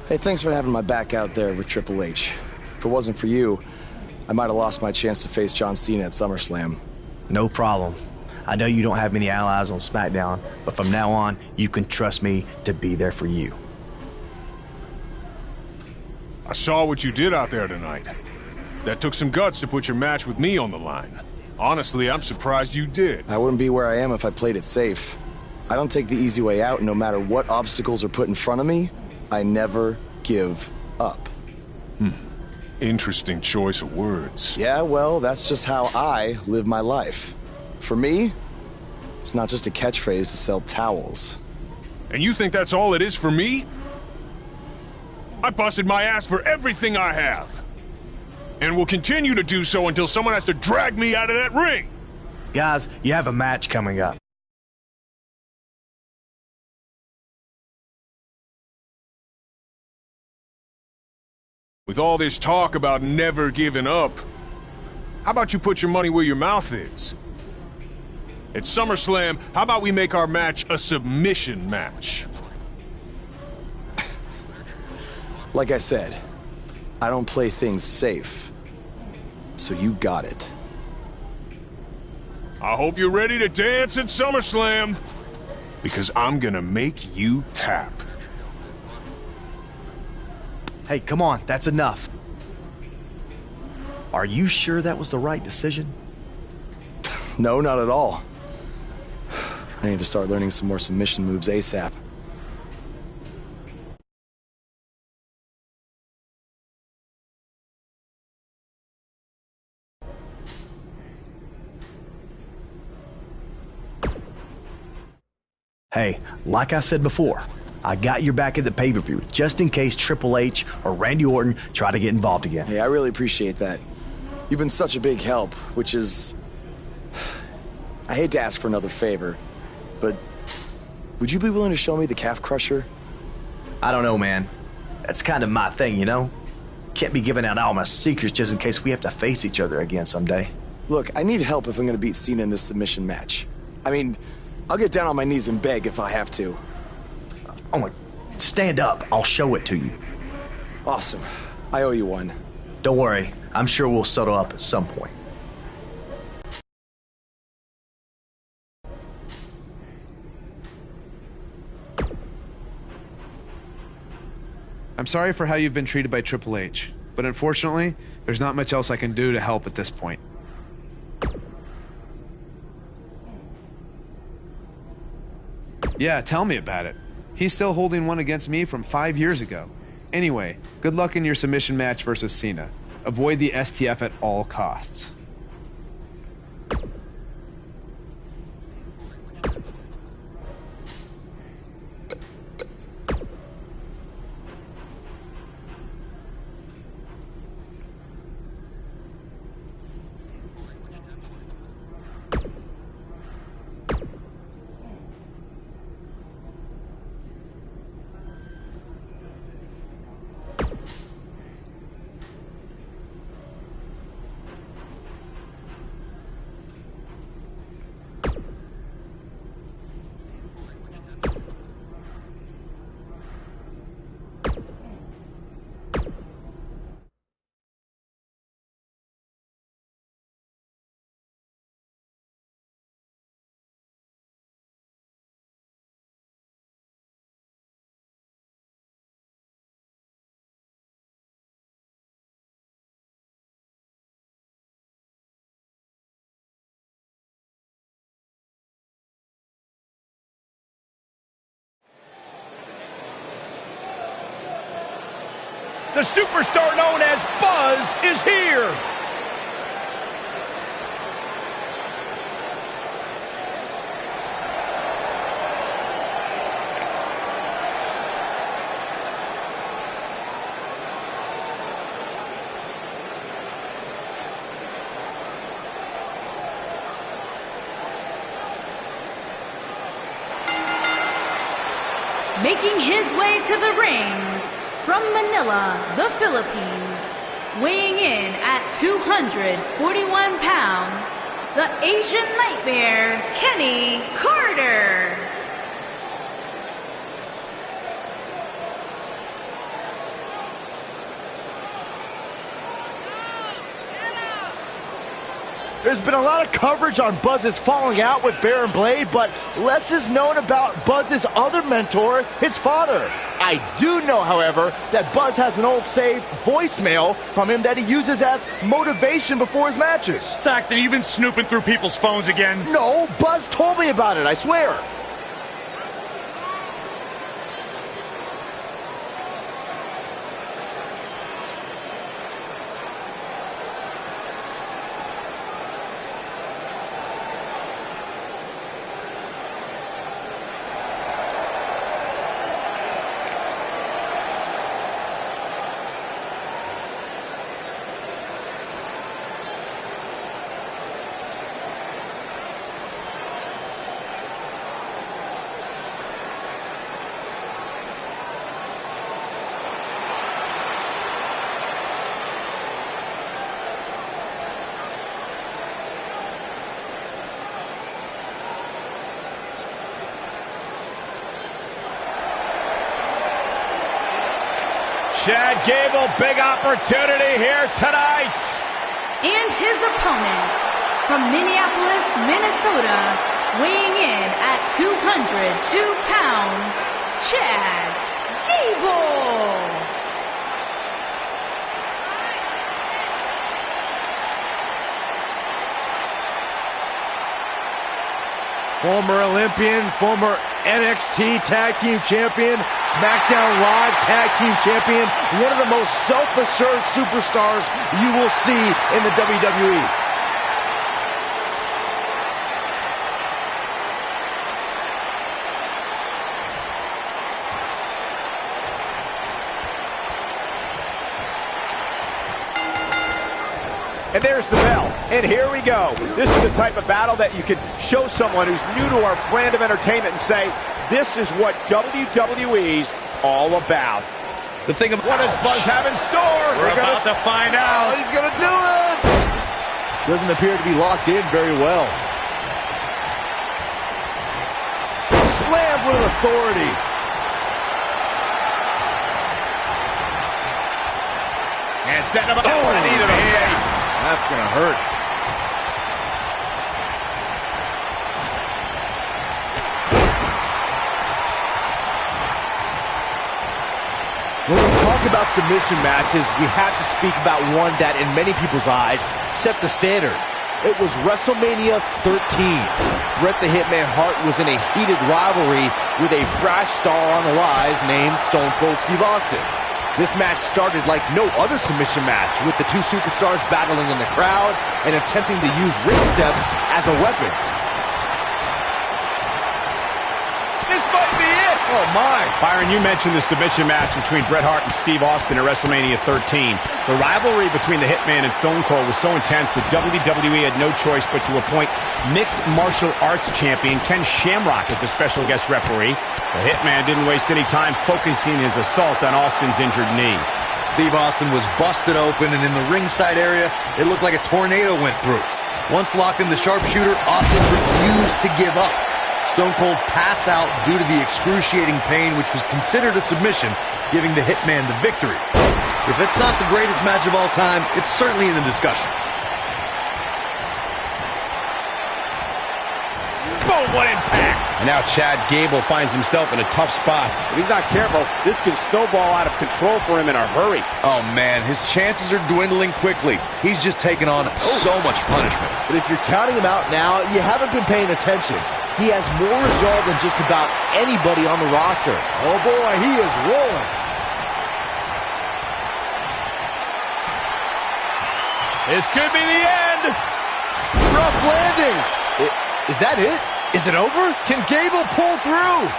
Hey, thanks for having my back out there with Triple H. If it wasn't for you, I might have lost my chance to face John Cena at SummerSlam. No problem. I know you don't have many allies on SmackDown, but from now on, you can trust me to be there for you. I saw what you did out there tonight. That took some guts to put your match with me on the line. Honestly, I'm surprised you did. I wouldn't be where I am if I played it safe. I don't take the easy way out, no matter what obstacles are put in front of me. I never give up. Interesting choice of words. Yeah, well, that's just how I live my life. For me, it's not just a catchphrase to sell towels. And you think that's all it is for me? I busted my ass for everything I have. And will continue to do so until someone has to drag me out of that ring. Guys, you have a match coming up. With all this talk about never giving up, how about you put your money where your mouth is? At SummerSlam, how about we make our match a submission match? Like I said, I don't play things safe. So you got it. I hope you're ready to dance at SummerSlam, because I'm gonna make you tap. Hey, come on, that's enough. Are you sure that was the right decision? No, not at all. I need to start learning some more submission moves ASAP. Hey, like I said before, I got your back at the pay-per-view, just in case Triple H or Randy Orton try to get involved again. Hey, I really appreciate that. You've been such a big help, which is... I hate to ask for another favor, but would you be willing to show me the calf crusher? I don't know, man. That's kind of my thing, you know? Can't be giving out all my secrets just in case we have to face each other again someday. Look, I need help if I'm going to beat Cena in this submission match. I mean, I'll get down on my knees and beg if I have to. Oh my... Stand up. I'll show it to you. Awesome. I owe you one. Don't worry. I'm sure we'll settle up at some point. I'm sorry for how you've been treated by Triple H, but unfortunately, there's not much else I can do to help at this point. Yeah, tell me about it. He's still holding one against me from 5 years ago. Anyway, good luck in your submission match versus Cena. Avoid the STF at all costs. The superstar known as Buzz is here. making his way to the ring from Manila, the Philippines, weighing in at 241 pounds, the Asian Nightmare, Kenny Carter. There's been a lot of coverage on Buzz's falling out with Baron Blade, but less is known about Buzz's other mentor, his father. I do know, however, that Buzz has an old saved voicemail from him that he uses as motivation before his matches. Saxton, you've been snooping through people's phones again? No, Buzz told me about it, I swear. Chad Gable, big opportunity here tonight. And his opponent from Minneapolis, Minnesota, weighing in at 202 pounds, Chad Gable. Former Olympian, former NXT Tag Team Champion, SmackDown Live Tag Team Champion, one of the most self-assured superstars you will see in the WWE. And there's the bell. And here we go. This is the type of battle that you can show someone who's new to our brand of entertainment and say, this is what WWE's all about. The thing about what does Buzz have in store? We're about to find out. Oh, he's going to do it. Doesn't appear to be locked in very well. Slammed with authority. And setting him up for a knee to the face. That's going to hurt. When we talk about submission matches, we have to speak about one that, in many people's eyes, set the standard. It was WrestleMania 13. Bret the Hitman Hart was in a heated rivalry with a brash star on the rise named Stone Cold Steve Austin. This match started like no other submission match, with the two superstars battling in the crowd and attempting to use ring steps as a weapon. This might be it. Oh, my. Byron, you mentioned the submission match between Bret Hart and Steve Austin at WrestleMania 13. The rivalry between the Hitman and Stone Cold was so intense that WWE had no choice but to appoint mixed martial arts champion Ken Shamrock as a special guest referee. The Hitman didn't waste any time focusing his assault on Austin's injured knee. Steve Austin was busted open, and in the ringside area, it looked like a tornado went through. Once locked in the sharpshooter, Austin refused to give up. Stone Cold passed out due to the excruciating pain, which was considered a submission, giving the Hitman the victory. If it's not the greatest match of all time, it's certainly in the discussion. Boom, what impact! And now Chad Gable finds himself in a tough spot. If he's not careful, this can snowball out of control for him in a hurry. Oh, man, his chances are dwindling quickly. He's just taken on so much punishment. But if you're counting him out now, you haven't been paying attention. He has more resolve than just about anybody on the roster. Oh, boy, he is rolling. This could be the end. Rough landing. Is that it? Is it over? Can Gable pull through?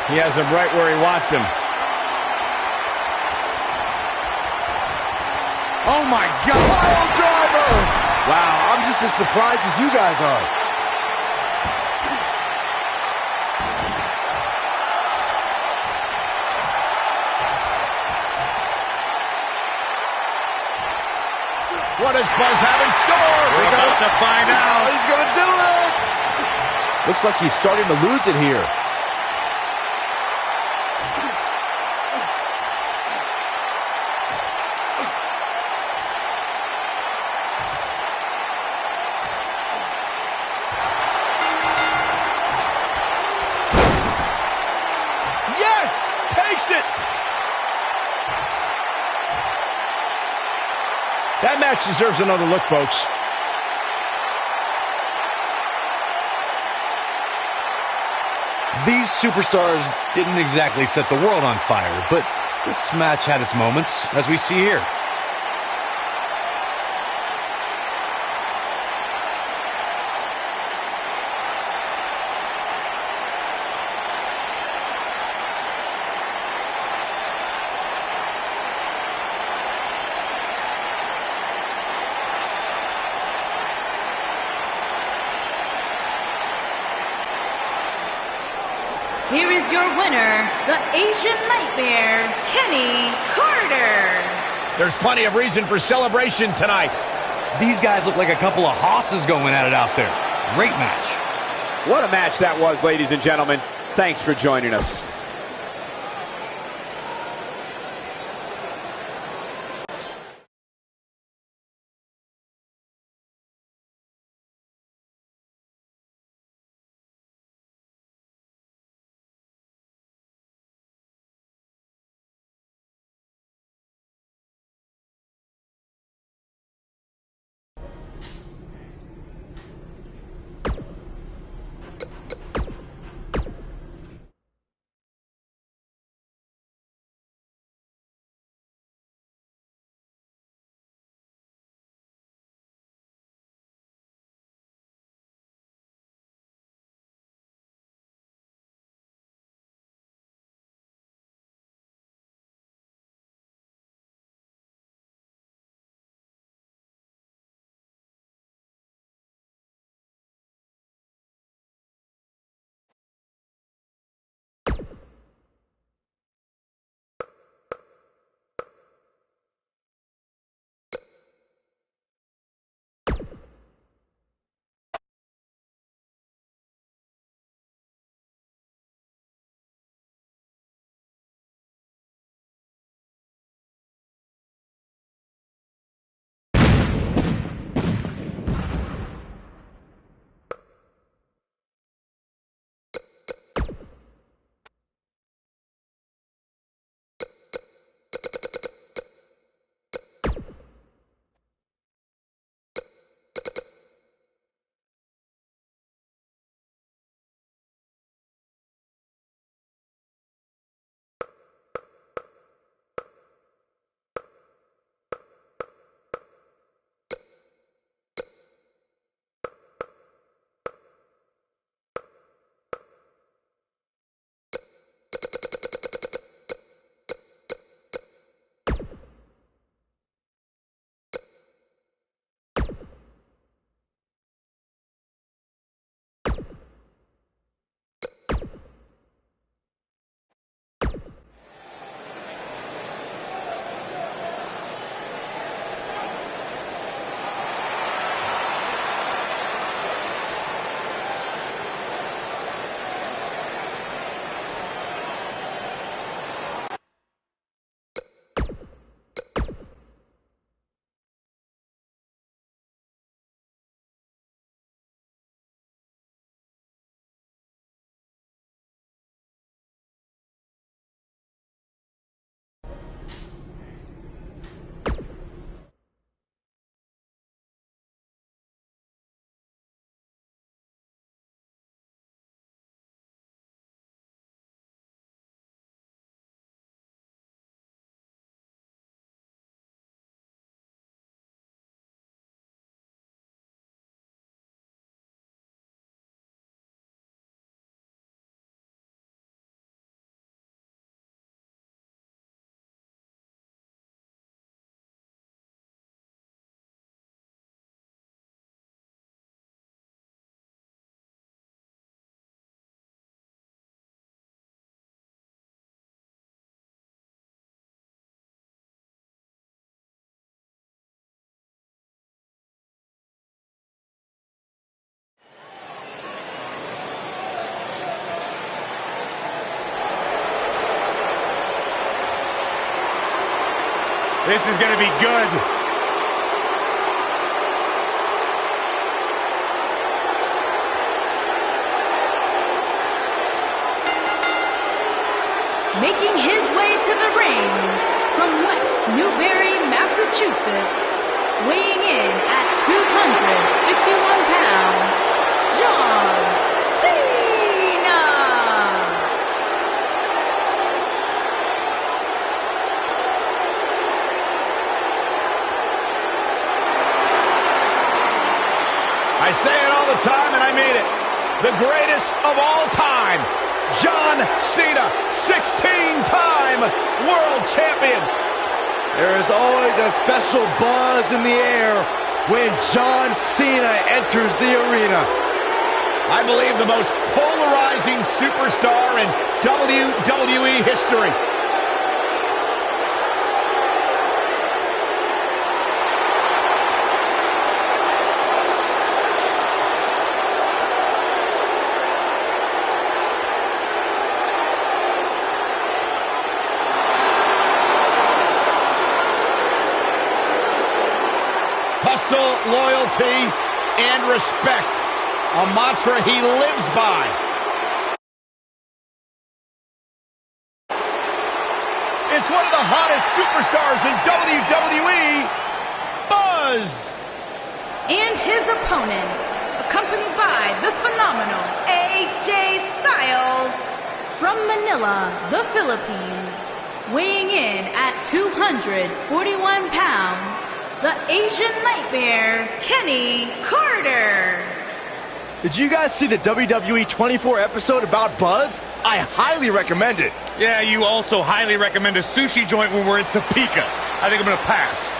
He has him right where he wants him. Oh, my God. Pile driver. Wow, I'm just as surprised as you guys are. What does Buzz have in store? We're about to find out. He's going to do it. Looks like he's starting to lose it here. Yes! Takes it! That match deserves another look, folks. These superstars didn't exactly set the world on fire, but this match had its moments, as we see here. Here is your winner, the Asian Nightmare, Kenny Carter. There's plenty of reason for celebration tonight. These guys look like a couple of hosses going at it out there. Great match. What a match that was, ladies and gentlemen. Thanks for joining us. This is going to be good. Making his way to the ring from West Newbury, Massachusetts, weighing in at 251 pounds, John Cena! I say it all the time, and I mean it. The greatest of all time, John Cena, 16-time world champion. There is always a special buzz in the air when John Cena enters the arena. I believe the most polarizing superstar in WWE history. Hustle, loyalty, and respect. A mantra he lives by. It's one of the hottest superstars in WWE, Buzz. And his opponent, accompanied by the phenomenal AJ Styles from Manila, the Philippines, weighing in at 241 pounds, the Asian Nightmare, Kenny Carter. Did you guys see the WWE 24 episode about Buzz? I highly recommend it. Yeah, you also highly recommend a sushi joint when we're in Topeka. I think I'm going to pass.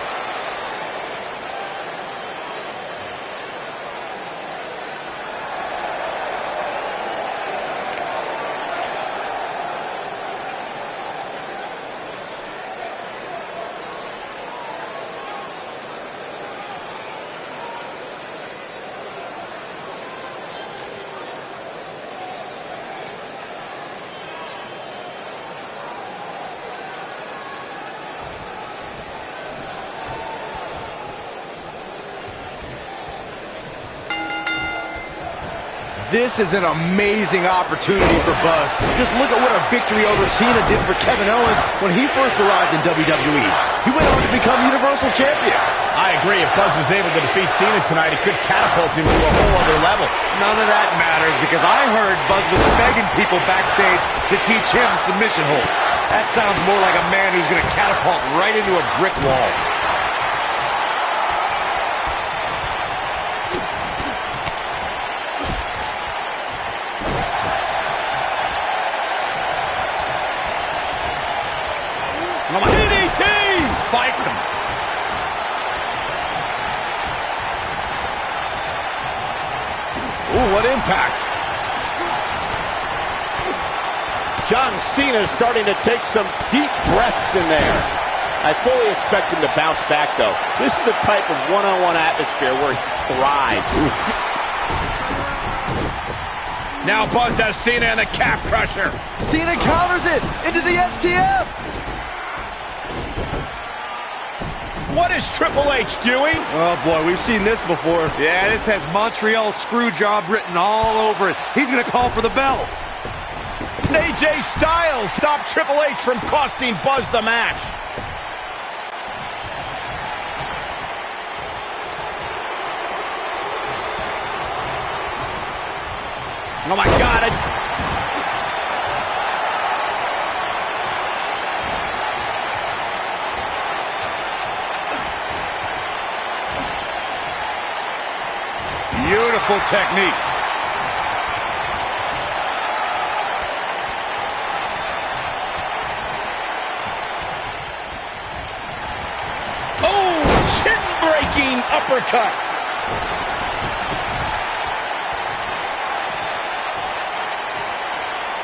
This is an amazing opportunity for Buzz. Just look at what a victory over Cena did for Kevin Owens when he first arrived in WWE. He went on to become Universal Champion. I agree. If Buzz is able to defeat Cena tonight, it could catapult him to a whole other level. None of that matters because I heard Buzz was begging people backstage to teach him submission holds. That sounds more like a man who's going to catapult right into a brick wall. DDT! Spiked him. Ooh, what impact. John Cena is starting to take some deep breaths in there. I fully expect him to bounce back, though. This is the type of one-on-one atmosphere where he thrives. Now Buzz has Cena in the calf crusher. Cena counters it into the STF. What is Triple H doing? Oh, boy, we've seen this before. Yeah, this has Montreal Screwjob written all over it. He's going to call for the bell. AJ Styles stopped Triple H from costing Buzz the match. Oh, my God. Beautiful technique. Oh, chin-breaking uppercut.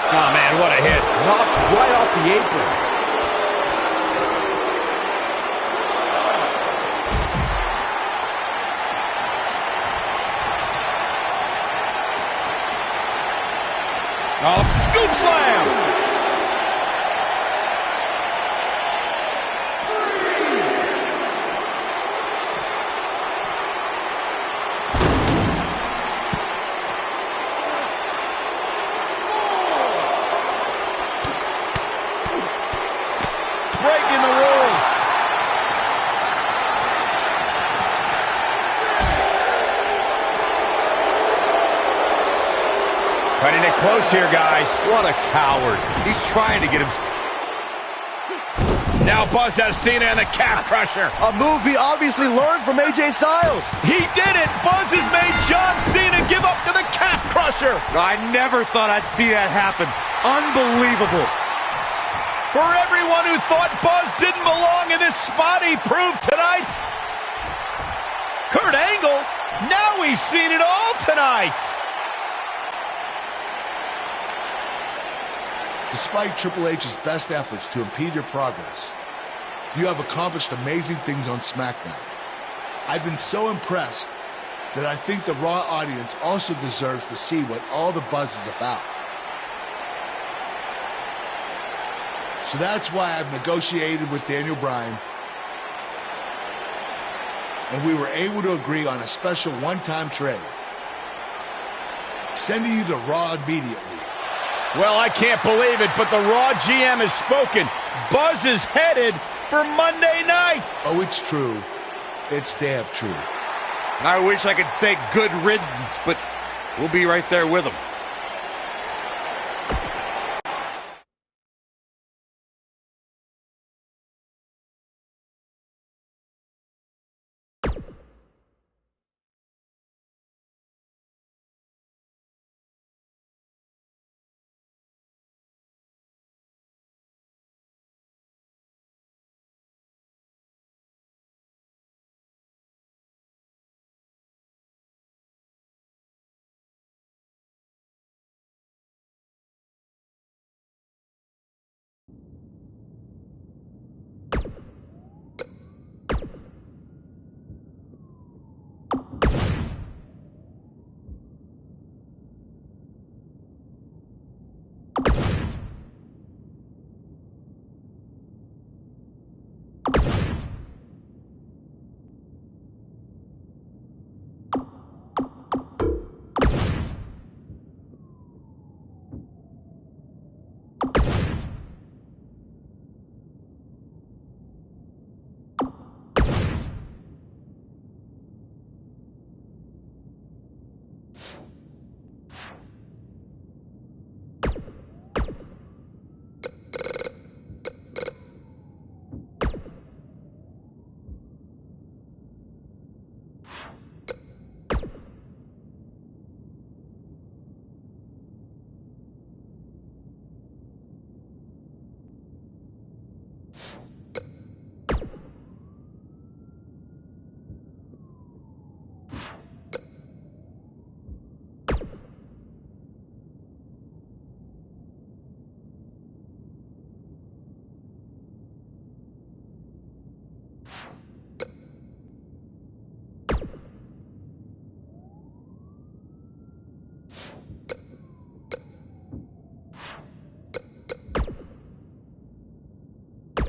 Oh, man, what a hit. Knocked right off the apron. Oh, scoop slam! close here, guys. What a coward. He's trying to get him... Now Buzz has Cena and the calf crusher. A move he obviously learned from AJ Styles. He did it. Buzz has made John Cena give up to the calf crusher. I never thought I'd see that happen. Unbelievable. For everyone who thought Buzz didn't belong in this spot, he proved tonight. Kurt Angle, now he's seen it all tonight. Despite Triple H's best efforts to impede your progress, you have accomplished amazing things on SmackDown. I've been so impressed that I think the Raw audience also deserves to see what all the buzz is about. So that's why I've negotiated with Daniel Bryan, and we were able to agree on a special one-time trade, sending you to Raw immediately. Well, I can't believe it, but the Raw GM has spoken. Buzz is headed for Monday night. Oh, it's true. It's damn true. I wish I could say good riddance, but we'll be right there with him.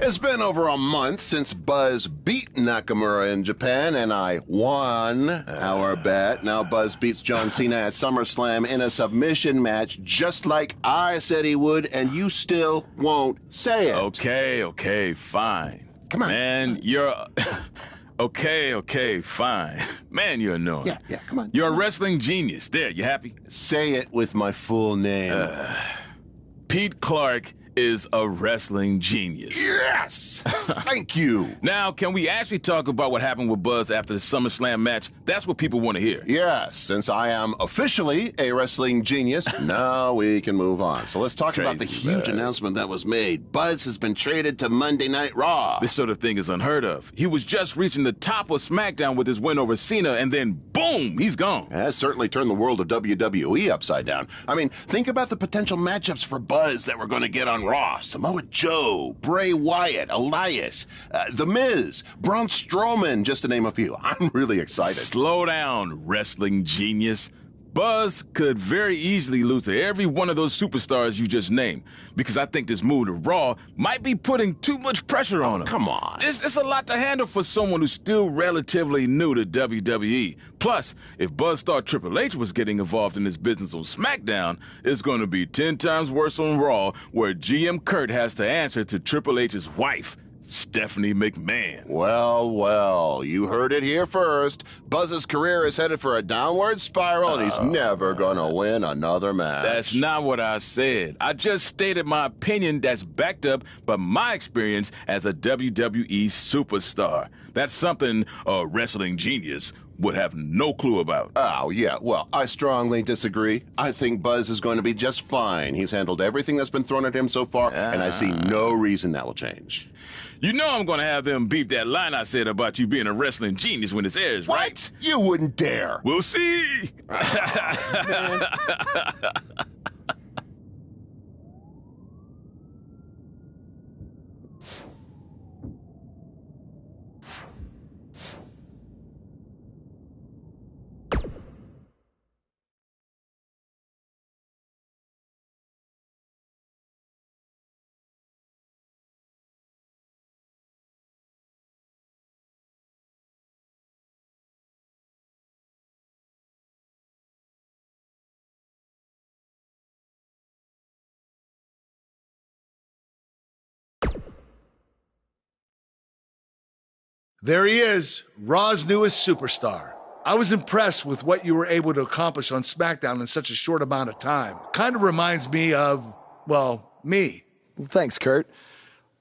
It's been over a month since Buzz beat Nakamura in Japan, and I won our bet. Now Buzz beats John Cena at SummerSlam in a submission match, just like I said he would, and you still won't say it. Okay, fine. Come on. Man, you're... Okay, fine. Man, you're annoying. Yeah, come on. You're a wrestling genius. There, you happy? Say it with my full name. Pete Clark is a wrestling genius. Yes! Thank you. Now, can we actually talk about what happened with Buzz after the SummerSlam match? That's what people want to hear. Yes, since I am officially a wrestling genius, now we can move on. So let's talk about the huge announcement that was made. Buzz has been traded to Monday Night Raw. This sort of thing is unheard of. He was just reaching the top of SmackDown with his win over Cena, and then boom, he's gone. That has certainly turned the world of WWE upside down. I mean, think about the potential matchups for Buzz that we're going to get on Raw. Samoa Joe, Bray Wyatt, Elias, The Miz, Braun Strowman, just to name a few. I'm really excited. Slow down, wrestling genius. Buzz could very easily lose to every one of those superstars you just named, because I think this move to Raw might be putting too much pressure on him. Come on. It's a lot to handle for someone who's still relatively new to WWE. Plus, if Buzz thought Triple H was getting involved in this business on SmackDown, it's going to be 10 times worse on Raw, where GM Kurt has to answer to Triple H's wife. Stephanie McMahon. Well, well, you heard it here first. Buzz's career is headed for a downward spiral, and he's never gonna win another match. That's not what I said. I just stated my opinion that's backed up by my experience as a WWE superstar. That's something a wrestling genius would have no clue about. Oh, yeah, well, I strongly disagree. I think Buzz is going to be just fine. He's handled everything that's been thrown at him so far, and I see no reason that will change. You know I'm going to have them beep that line I said about you being a wrestling genius when it airs, right? What? You wouldn't dare. We'll see. There he is, Raw's newest superstar. I was impressed with what you were able to accomplish on SmackDown in such a short amount of time. Kind of reminds me of, well, me. Thanks, Kurt.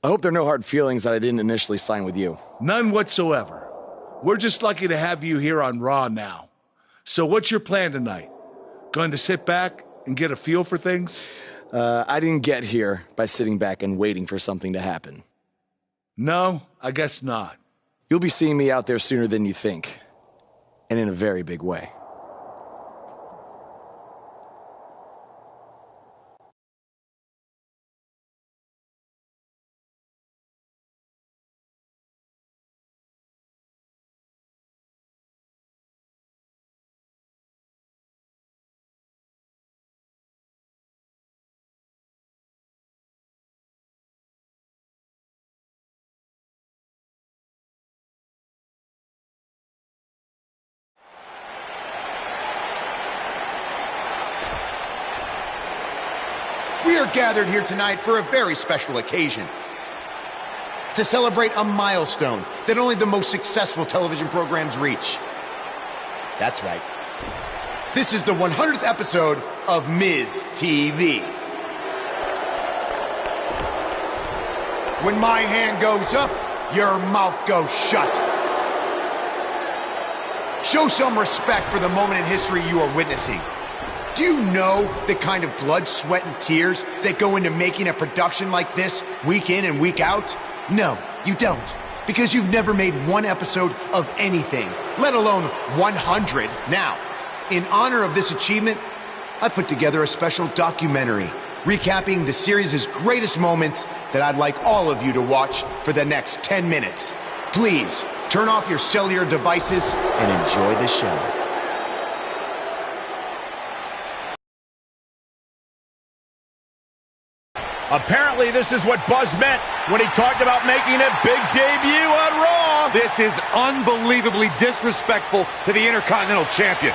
I hope there are no hard feelings that I didn't initially sign with you. None whatsoever. We're just lucky to have you here on Raw now. So what's your plan tonight? Going to sit back and get a feel for things? I didn't get here by sitting back and waiting for something to happen. No, I guess not. You'll be seeing me out there sooner than you think, and in a very big way. We are gathered here tonight for a very special occasion. To celebrate a milestone that only the most successful television programs reach. That's right. This is the 100th episode of Miz TV. When my hand goes up, your mouth goes shut. Show some respect for the moment in history you are witnessing. Do you know the kind of blood, sweat, and tears that go into making a production like this week in and week out? No, you don't. Because you've never made one episode of anything, let alone 100. Now, in honor of this achievement, I put together a special documentary recapping the series' greatest moments that I'd like all of you to watch for the next 10 minutes. Please, turn off your cellular devices and enjoy the show. Apparently, this is what Buzz meant when he talked about making a big debut on Raw. This is unbelievably disrespectful to the Intercontinental Champion.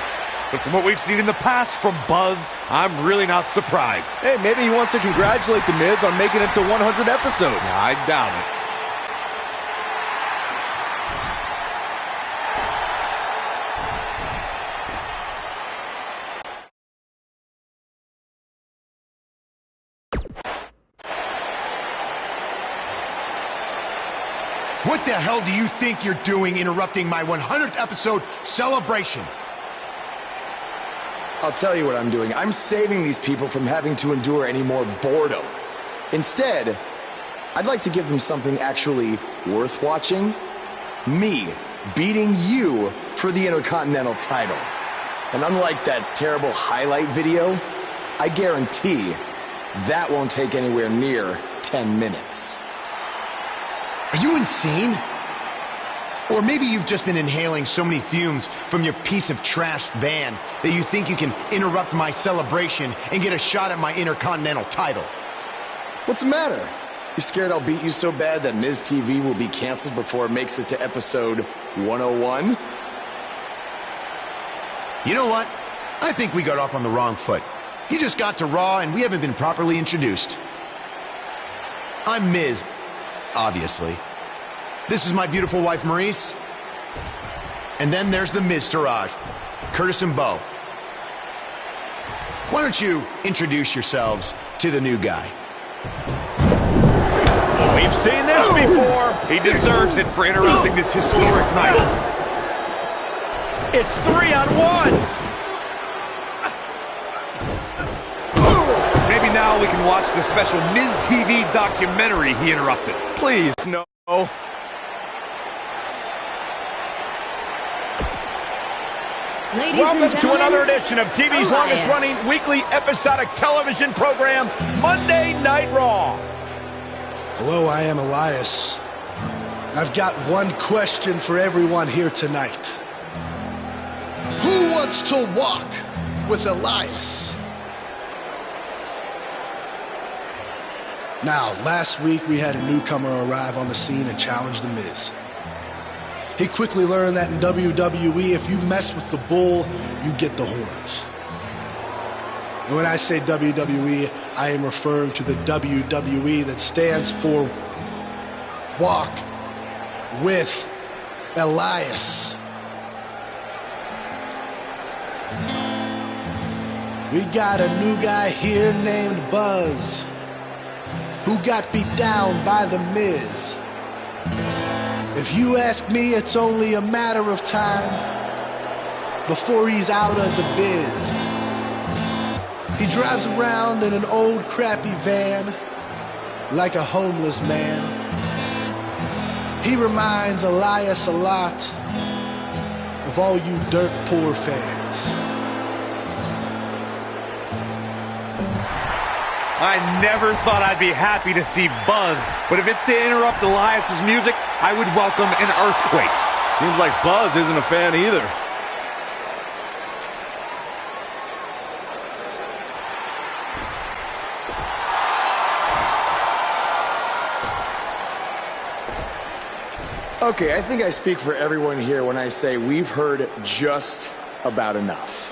But from what we've seen in the past from Buzz, I'm really not surprised. Hey, maybe he wants to congratulate The Miz on making it to 100 episodes. I doubt it. What the hell do you think you're doing interrupting my 100th episode celebration? I'll tell you what I'm doing. I'm saving these people from having to endure any more boredom. Instead, I'd like to give them something actually worth watching. Me beating you for the Intercontinental title. And unlike that terrible highlight video, I guarantee that won't take anywhere near 10 minutes. Are you insane? Or maybe you've just been inhaling so many fumes from your piece of trash van that you think you can interrupt my celebration and get a shot at my Intercontinental title. What's the matter? You scared I'll beat you so bad that Miz TV will be canceled before it makes it to episode 101? You know what? I think we got off on the wrong foot. He just got to Raw and we haven't been properly introduced. I'm Miz, obviously. This is my beautiful wife, Maurice. And then there's the Miztourage, Curtis and Bo. Why don't you introduce yourselves to the new guy? We've seen this before. He deserves it for interrupting this historic night. It's 3-on-1. Maybe now we can watch the special Miz TV documentary he interrupted. Please, no. Welcome to another edition of TV's longest-running weekly episodic television program, Monday Night Raw. Hello, I am Elias. I've got one question for everyone here tonight. Who wants to walk with Elias? Now, last week we had a newcomer arrive on the scene and challenge The Miz. He quickly learned that in WWE, if you mess with the bull, you get the horns. And when I say WWE, I am referring to the WWE that stands for Walk with Elias. We got a new guy here named Buzz, who got beat down by The Miz. If you ask me, it's only a matter of time before he's out of the biz. He drives around in an old crappy van like a homeless man. He reminds Elias a lot of all you dirt poor fans. I never thought I'd be happy to see Buzz, but if it's to interrupt Elias's music, I would welcome an earthquake. Seems like Buzz isn't a fan either. Okay, I think I speak for everyone here when I say we've heard just about enough.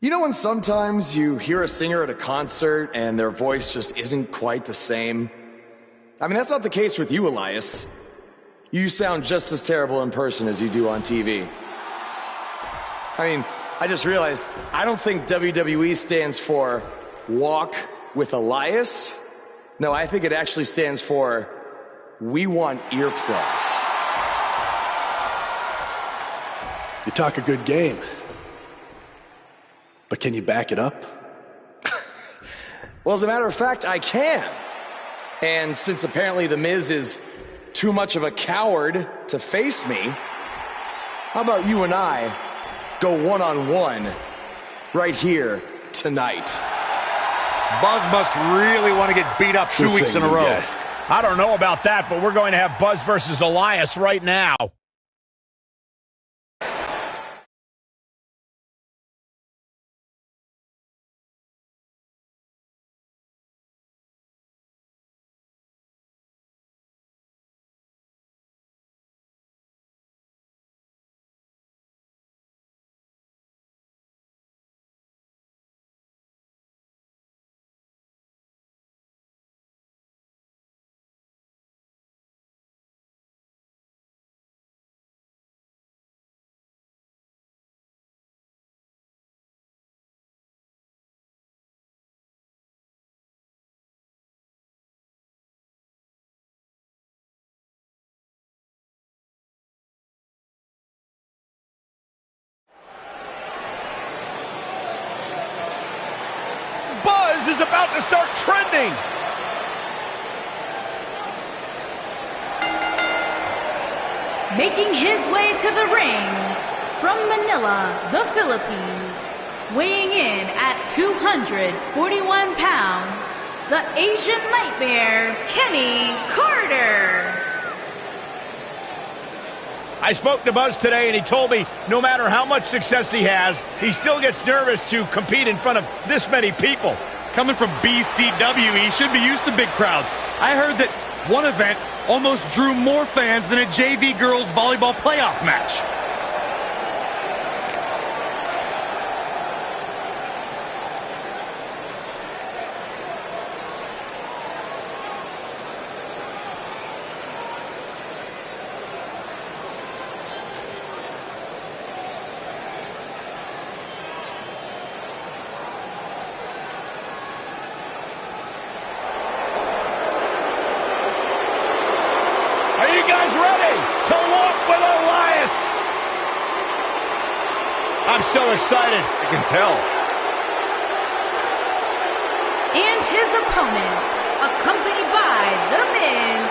You know when sometimes you hear a singer at a concert and their voice just isn't quite the same? I mean, that's not the case with you, Elias. You sound just as terrible in person as you do on TV. I mean, I just realized I don't think WWE stands for Walk with Elias. No, I think it actually stands for We Want Earplugs. You talk a good game. But can you back it up? Well, as a matter of fact, I can. And since apparently The Miz is too much of a coward to face me, how about you and I go one-on-one right here tonight? Buzz must really want to get beat up 2 weeks in a row. I don't know about that, but we're going to have Buzz versus Elias right now. is about to start trending. Making his way to the ring from Manila, the Philippines, weighing in at 241 pounds, the Asian Nightmare, Kenny Carter. I spoke to Buzz today, and he told me no matter how much success he has, he still gets nervous to compete in front of this many people. Coming from BCW, he should be used to big crowds. I heard that one event almost drew more fans than a JV girls volleyball playoff match. I'm so excited. I can tell. And his opponent, accompanied by The Miz,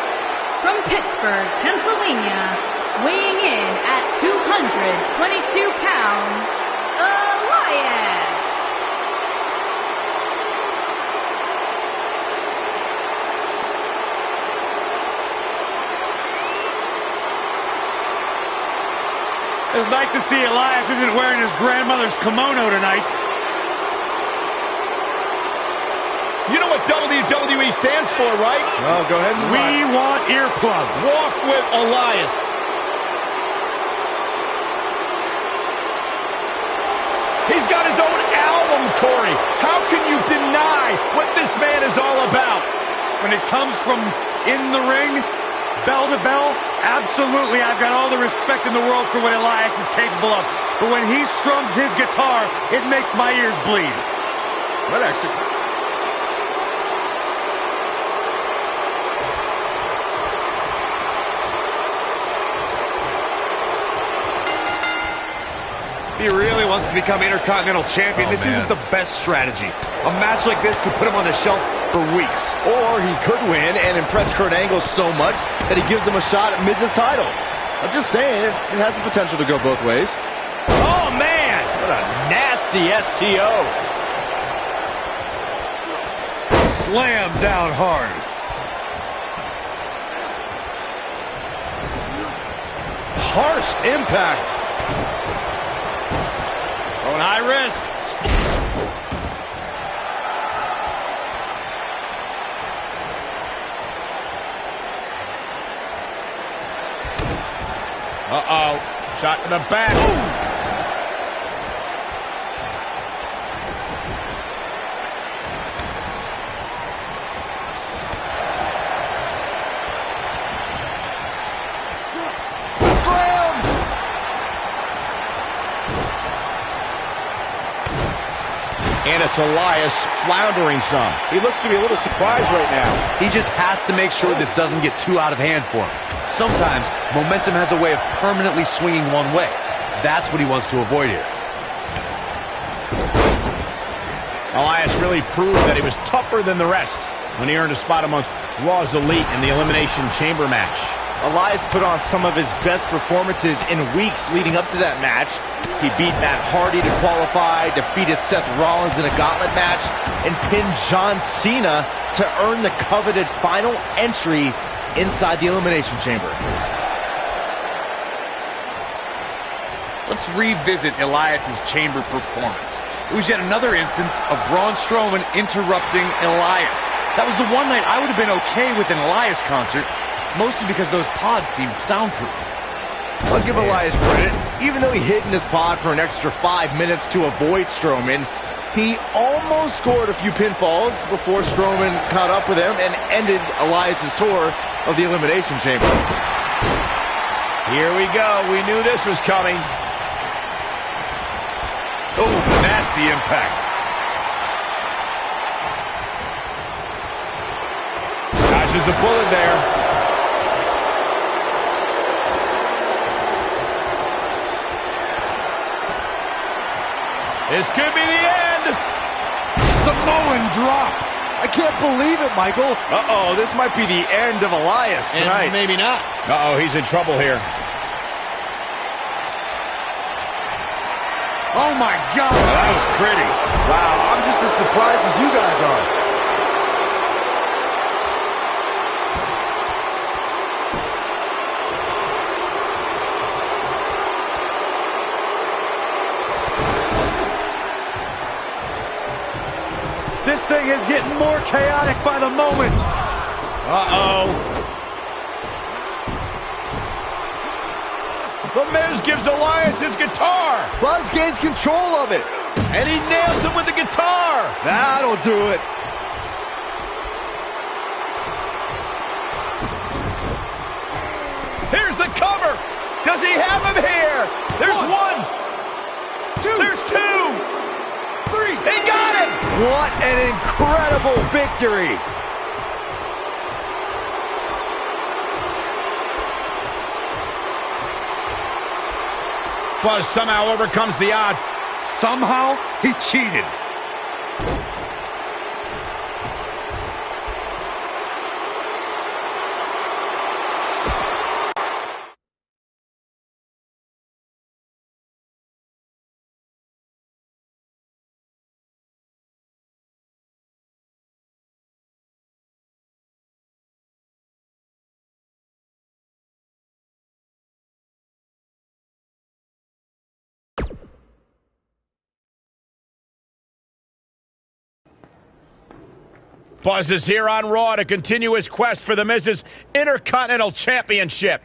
from Pittsburgh, Pennsylvania, weighing in at 222 pounds, Elias. It's nice to see Elias isn't wearing his grandmother's kimono tonight. You know what WWE stands for, right? Oh, go ahead. We want earplugs. Walk with Elias. He's got his own album, Corey. How can you deny what this man is all about? When it comes from in the ring, bell to bell, absolutely, I've got all the respect in the world for what Elias is capable of. But when he strums his guitar, it makes my ears bleed. That actually... If he really wants to become Intercontinental Champion, this isn't the best strategy. A match like this could put him on the shelf for weeks. Or he could win and impress Kurt Angle so much that he gives him a shot at Miz's title. I'm just saying, it has the potential to go both ways. Oh, man! What a nasty STO. Slam down hard. Harsh impact. Throwing high risk. Uh-oh. Shot to the back. Ooh. And it's Elias floundering some. He looks to be a little surprised right now. He just has to make sure this doesn't get too out of hand for him. Sometimes, momentum has a way of permanently swinging one way. That's what he wants to avoid here. Elias really proved that he was tougher than the rest when he earned a spot amongst Raw's Elite in the Elimination Chamber match. Elias put on some of his best performances in weeks leading up to that match. He beat Matt Hardy to qualify, defeated Seth Rollins in a gauntlet match, and pinned John Cena to earn the coveted final entry inside the Elimination Chamber. Let's revisit Elias's chamber performance. It was yet another instance of Braun Strowman interrupting Elias. That was the one night I would have been okay with an Elias concert, mostly because those pods seemed soundproof. I'll give Elias credit. Even though he hid in his pod for an extra 5 minutes to avoid Strowman, he almost scored a few pinfalls before Strowman caught up with him and ended Elias's tour of the Elimination Chamber. Here we go. We knew this was coming. Oh, nasty impact. Dodges a bullet there. This could be the end. Samoan drop. I can't believe it, Michael. Uh-oh, this might be the end of Elias tonight. And maybe not. Uh-oh, he's in trouble here. Oh, my God. That was pretty. Wow, I'm just as surprised as you guys are. This thing is getting more chaotic by the moment. Uh-oh. The Miz gives Elias his guitar. Buzz gains control of it. And he nails him with the guitar. That'll do it. Here's the cover. Does he have him here? There's one. There's two. Three. He got him. What an incredible victory. Buzz somehow overcomes the odds. Somehow, he cheated. Buzz is here on Raw to continue his quest for the Miz's Intercontinental Championship.